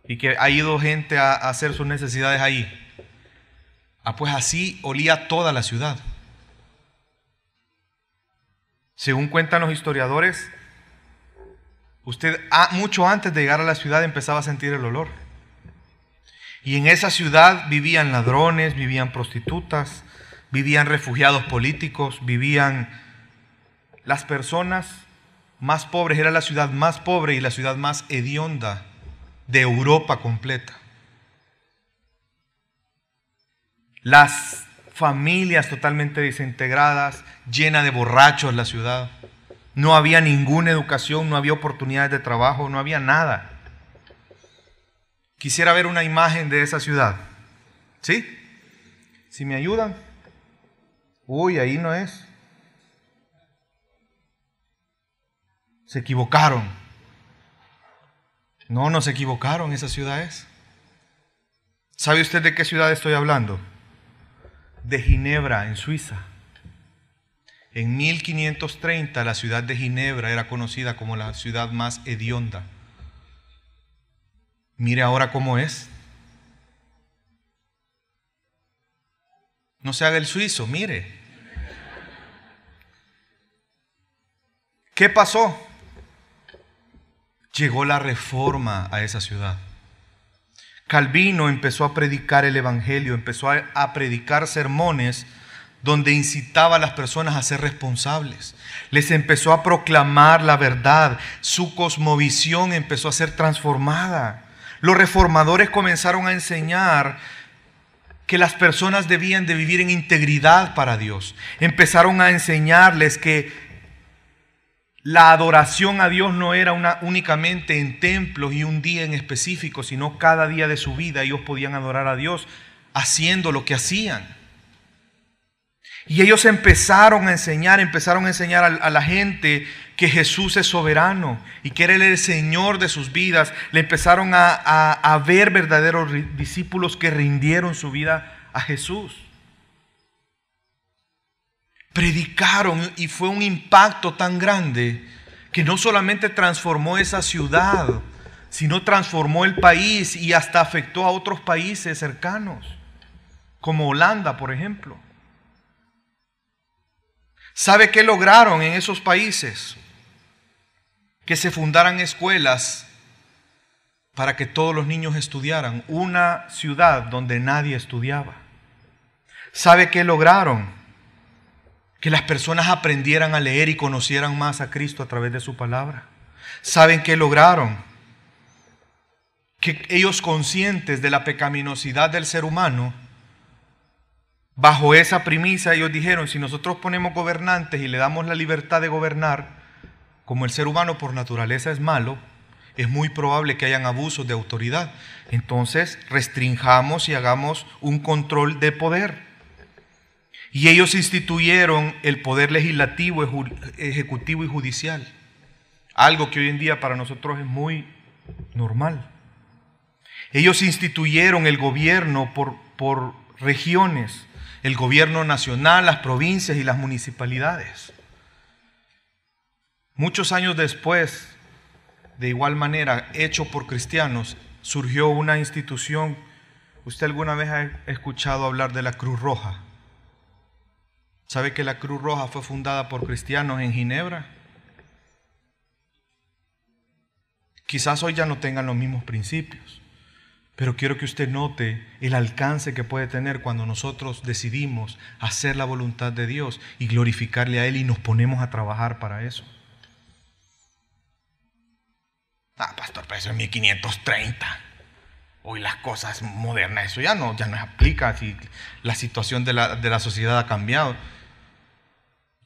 y que ha ido gente a hacer sus necesidades ahí? Pues así olía toda la ciudad. Según cuentan los historiadores, usted mucho antes de llegar a la ciudad empezaba a sentir el olor. Y en esa ciudad vivían ladrones, vivían prostitutas, vivían refugiados políticos, vivían las personas más pobres. Era la ciudad más pobre y la ciudad más hedionda de Europa completa. Las familias totalmente desintegradas, llena de borrachos la ciudad. No había ninguna educación, no había oportunidades de trabajo, no había nada. Quisiera ver una imagen de esa ciudad. ¿Sí? ¿Si me ayudan? Uy, ahí no es. Se equivocaron. No se equivocaron, esa ciudad es. ¿Sabe usted de qué ciudad estoy hablando? De Ginebra, en Suiza. En 1530 la ciudad de Ginebra era conocida como la ciudad más hedionda. Mire ahora cómo es. No se haga el suizo, mire. ¿Qué pasó? Llegó la reforma a esa ciudad. Calvino empezó a predicar el evangelio, empezó a predicar sermones donde incitaba a las personas a ser responsables. Les empezó a proclamar la verdad. Su cosmovisión empezó a ser transformada. Los reformadores comenzaron a enseñar que las personas debían de vivir en integridad para Dios. Empezaron a enseñarles que la adoración a Dios no era únicamente en templos y un día en específico, sino cada día de su vida ellos podían adorar a Dios haciendo lo que hacían. Y ellos empezaron a enseñar a la gente que Jesús es soberano y que Él es el Señor de sus vidas. Le empezaron a ver verdaderos discípulos que rindieron su vida a Jesús. Predicaron y fue un impacto tan grande que no solamente transformó esa ciudad, sino transformó el país y hasta afectó a otros países cercanos, como Holanda, por ejemplo. ¿Sabe qué lograron en esos países? Que se fundaran escuelas para que todos los niños estudiaran. Una ciudad donde nadie estudiaba. ¿Sabe qué lograron? Que las personas aprendieran a leer y conocieran más a Cristo a través de su palabra. ¿Saben qué lograron? Que ellos, conscientes de la pecaminosidad del ser humano, bajo esa premisa ellos dijeron: si nosotros ponemos gobernantes y le damos la libertad de gobernar, como el ser humano por naturaleza es malo, es muy probable que hayan abusos de autoridad. Entonces restringamos y hagamos un control de poder. Y ellos instituyeron el poder legislativo, ejecutivo y judicial. Algo que hoy en día para nosotros es muy normal. Ellos instituyeron el gobierno por regiones, el gobierno nacional, las provincias y las municipalidades. Muchos años después, de igual manera, hecho por cristianos, surgió una institución. ¿Usted alguna vez ha escuchado hablar de la Cruz Roja? ¿Sabe que la Cruz Roja fue fundada por cristianos en Ginebra? Quizás hoy ya no tengan los mismos principios, pero quiero que usted note el alcance que puede tener cuando nosotros decidimos hacer la voluntad de Dios y glorificarle a Él y nos ponemos a trabajar para eso. Pastor, pero eso es 1530. Hoy las cosas modernas, eso ya no aplica, si la situación de la sociedad ha cambiado.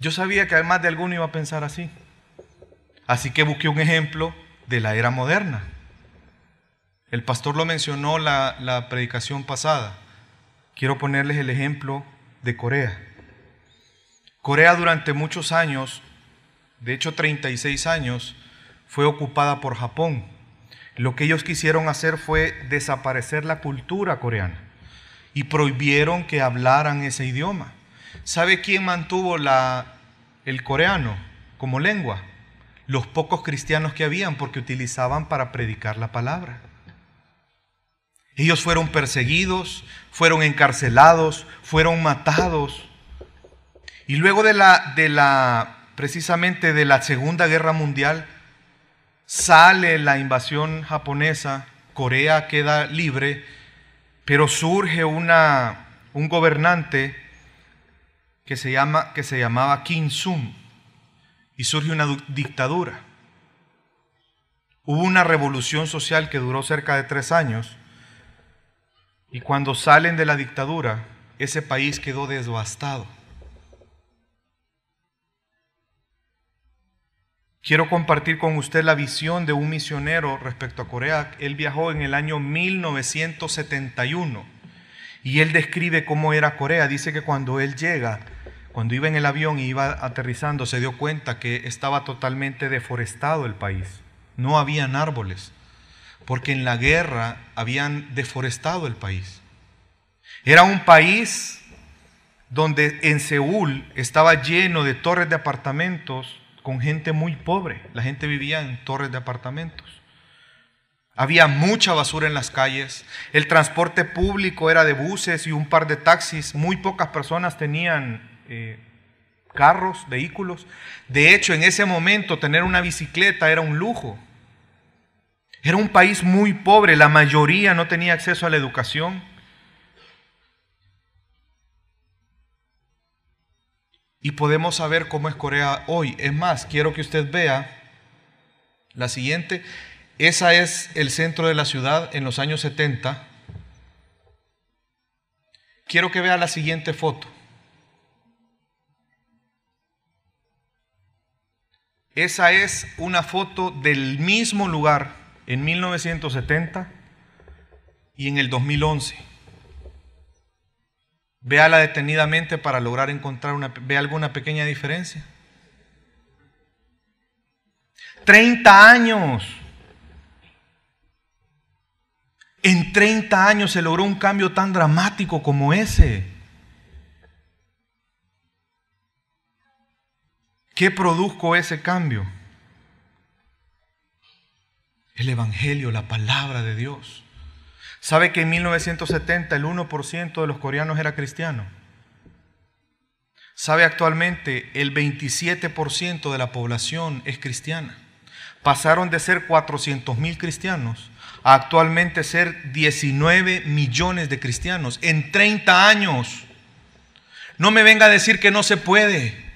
Yo sabía que además de alguno iba a pensar así. Así que busqué un ejemplo de la era moderna. El pastor lo mencionó la predicación pasada. Quiero ponerles el ejemplo de Corea. Corea durante muchos años, de hecho 36 años, fue ocupada por Japón. Lo que ellos quisieron hacer fue desaparecer la cultura coreana y prohibieron que hablaran ese idioma. ¿Sabe quién mantuvo el coreano como lengua? Los pocos cristianos que habían, porque utilizaban para predicar la palabra. Ellos fueron perseguidos, fueron encarcelados, fueron matados. Y luego precisamente de la Segunda Guerra Mundial, sale la invasión japonesa, Corea queda libre, pero surge un gobernante que se llamaba Kim Il-sung y surge una dictadura. Hubo una revolución social que duró cerca de 3 años y cuando salen de la dictadura, ese país quedó devastado. Quiero compartir con usted la visión de un misionero respecto a Corea. Él viajó en el año 1971 y él describe cómo era Corea. Dice que cuando él llega, cuando iba en el avión y iba aterrizando, se dio cuenta que estaba totalmente deforestado el país. No habían árboles. porque en la guerra habían deforestado el país. Era un país donde en Seúl estaba lleno de torres de apartamentos con gente muy pobre. La gente vivía en torres de apartamentos. Había mucha basura en las calles. El transporte público era de buses y un par de taxis. Muy pocas personas tenían carros, vehículos. De hecho, en ese momento tener una bicicleta era un lujo. Era un país muy pobre. La mayoría no tenía acceso a la educación. Y podemos saber cómo es Corea hoy. Es más, quiero que usted vea la siguiente. Esa es el centro de la ciudad en los años 70. Quiero que vea la siguiente foto. Esa es una foto del mismo lugar en 1970 y en el 2011. Véala detenidamente para lograr encontrar ¿ve alguna pequeña diferencia? 30 años. En 30 años se logró un cambio tan dramático como ese. ¿Qué produjo ese cambio? El Evangelio, la palabra de Dios. ¿Sabe que en 1970 el 1% de los coreanos era cristiano? ¿Sabe actualmente el 27% de la población es cristiana? Pasaron de ser 400,000 cristianos a actualmente ser 19 millones de cristianos en 30 años. No me venga a decir que no se puede.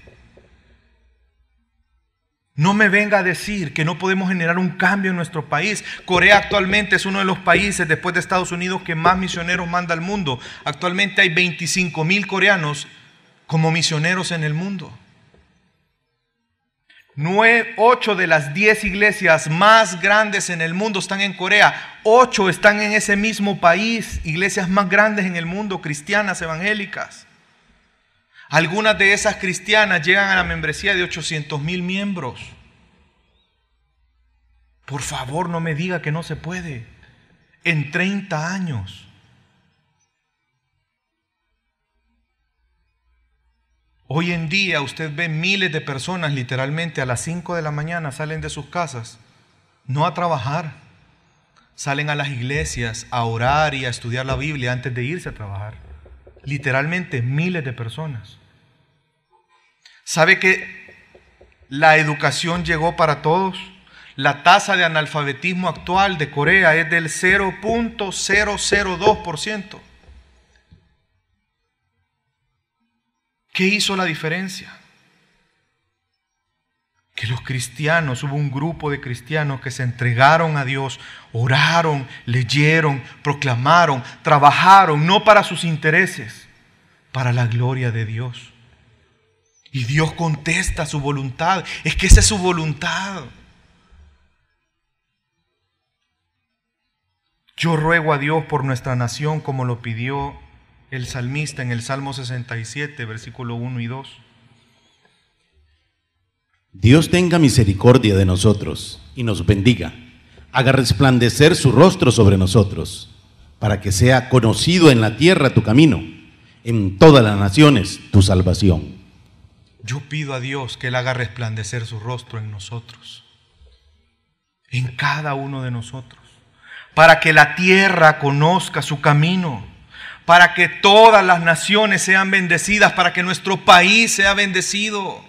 No me venga a decir que no podemos generar un cambio en nuestro país. Corea actualmente es uno de los países, después de Estados Unidos, que más misioneros manda al mundo. Actualmente hay 25,000 coreanos como misioneros en el mundo. 8 de las 10 iglesias más grandes en el mundo están en Corea. 8 están en ese mismo país, iglesias más grandes en el mundo, cristianas, evangélicas. Algunas de esas cristianas llegan a la membresía de 800,000 miembros. Por favor, no me diga que no se puede. En 30 años. Hoy en día usted ve miles de personas literalmente a las 5 de la mañana salen de sus casas, no a trabajar. Salen a las iglesias a orar y a estudiar la Biblia antes de irse a trabajar. Literalmente miles de personas. ¿Sabe que la educación llegó para todos? La tasa de analfabetismo actual de Corea es del 0.002%. ¿Qué hizo la diferencia? Que los cristianos, hubo un grupo de cristianos que se entregaron a Dios, oraron, leyeron, proclamaron, trabajaron, no para sus intereses, para la gloria de Dios. Y Dios contesta su voluntad. Es que esa es su voluntad. Yo ruego a Dios por nuestra nación como lo pidió el salmista en el Salmo 67, versículo 1 y 2. Dios tenga misericordia de nosotros y nos bendiga. Haga resplandecer su rostro sobre nosotros, para que sea conocido en la tierra tu camino, en todas las naciones tu salvación. Yo pido a Dios que Él haga resplandecer su rostro en nosotros, en cada uno de nosotros, para que la tierra conozca su camino, para que todas las naciones sean bendecidas, para que nuestro país sea bendecido.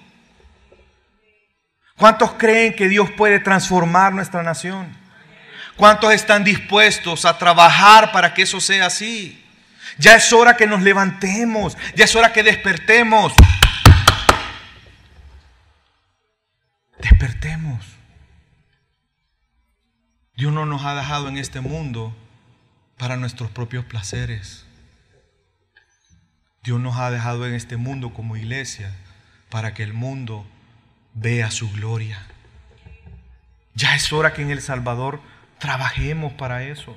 ¿Cuántos creen que Dios puede transformar nuestra nación? ¿Cuántos están dispuestos a trabajar para que eso sea así? Ya es hora que nos levantemos, ya es hora que despertemos. Despertemos. Dios no nos ha dejado en este mundo para nuestros propios placeres. Dios nos ha dejado en este mundo como iglesia para que el mundo vea su gloria. Ya es hora que en El Salvador trabajemos para eso.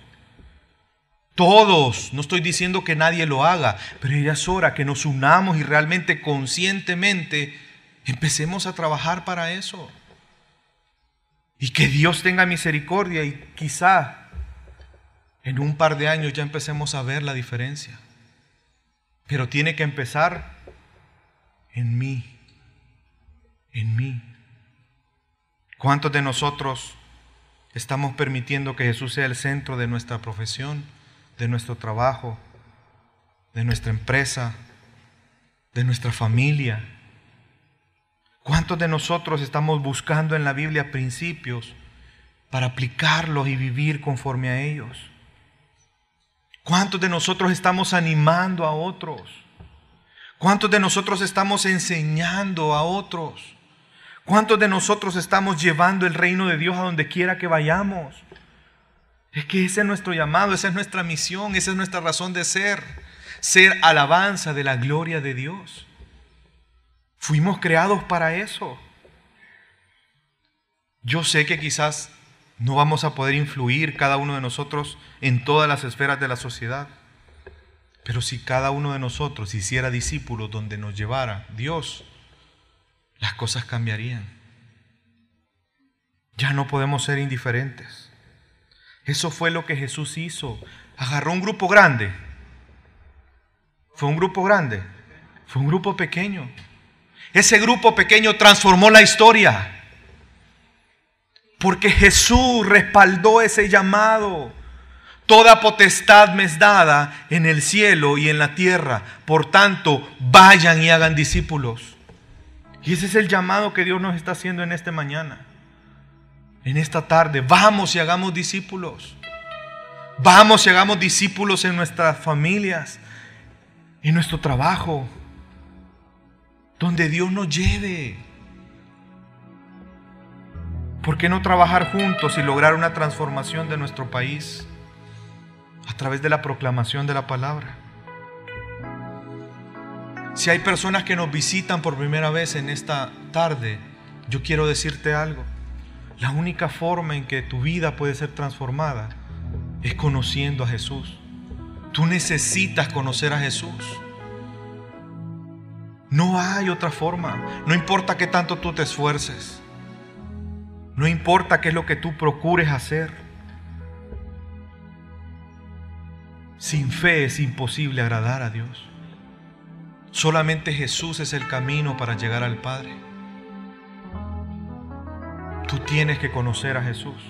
Todos, no estoy diciendo que nadie lo haga, pero ya es hora que nos unamos y realmente conscientemente empecemos a trabajar para eso. Y que Dios tenga misericordia y quizá en un par de años ya empecemos a ver la diferencia. Pero tiene que empezar en mí. En mí. ¿Cuántos de nosotros estamos permitiendo que Jesús sea el centro de nuestra profesión, de nuestro trabajo, de nuestra empresa, de nuestra familia? ¿Cuántos de nosotros estamos buscando en la Biblia principios para aplicarlos y vivir conforme a ellos? ¿Cuántos de nosotros estamos animando a otros? ¿Cuántos de nosotros estamos enseñando a otros? ¿Cuántos de nosotros estamos llevando el reino de Dios a donde quiera que vayamos? Es que ese es nuestro llamado, esa es nuestra misión, esa es nuestra razón de ser. Ser alabanza de la gloria de Dios. Fuimos creados para eso. Yo sé que quizás no vamos a poder influir cada uno de nosotros en todas las esferas de la sociedad. Pero si cada uno de nosotros hiciera discípulos donde nos llevara Dios, las cosas cambiarían. Ya no podemos ser indiferentes. Eso fue lo que Jesús hizo. Agarró un grupo grande. ¿Fue un grupo grande? Fue un grupo pequeño. Ese grupo pequeño transformó la historia. Porque Jesús respaldó ese llamado. Toda potestad me es dada en el cielo y en la tierra. Por tanto, vayan y hagan discípulos. Y ese es el llamado que Dios nos está haciendo en esta mañana. En esta tarde. Vamos y hagamos discípulos. Vamos y hagamos discípulos en nuestras familias, en nuestro trabajo, donde Dios nos lleve. ¿Por qué no trabajar juntos y lograr una transformación de nuestro país a través de la proclamación de la palabra? Si hay personas que nos visitan por primera vez en esta tarde, yo quiero decirte algo. La única forma en que tu vida puede ser transformada es conociendo a Jesús. Tú necesitas conocer a Jesús. No hay otra forma. No importa qué tanto tú te esfuerces. No importa qué es lo que tú procures hacer. Sin fe es imposible agradar a Dios. Solamente Jesús es el camino para llegar al Padre. Tú tienes que conocer a Jesús.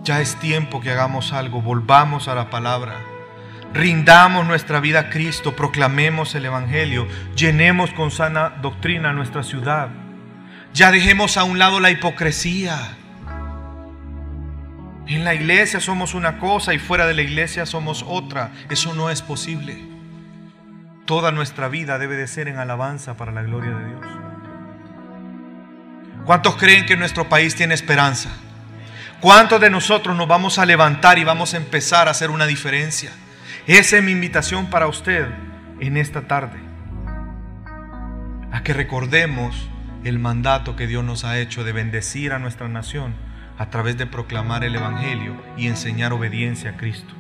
Ya es tiempo que hagamos algo. Volvamos a la palabra. Rindamos nuestra vida a Cristo. Proclamemos el Evangelio. Llenemos con sana doctrina nuestra ciudad. Ya dejemos a un lado la hipocresía. En la iglesia somos una cosa y fuera de la iglesia somos otra. Eso no es posible. Toda nuestra vida debe de ser en alabanza para la gloria de Dios. ¿Cuántos creen que nuestro país tiene esperanza? ¿Cuántos de nosotros nos vamos a levantar y vamos a empezar a hacer una diferencia? Esa es mi invitación para usted en esta tarde. A que recordemos el mandato que Dios nos ha hecho de bendecir a nuestra nación a través de proclamar el Evangelio y enseñar obediencia a Cristo.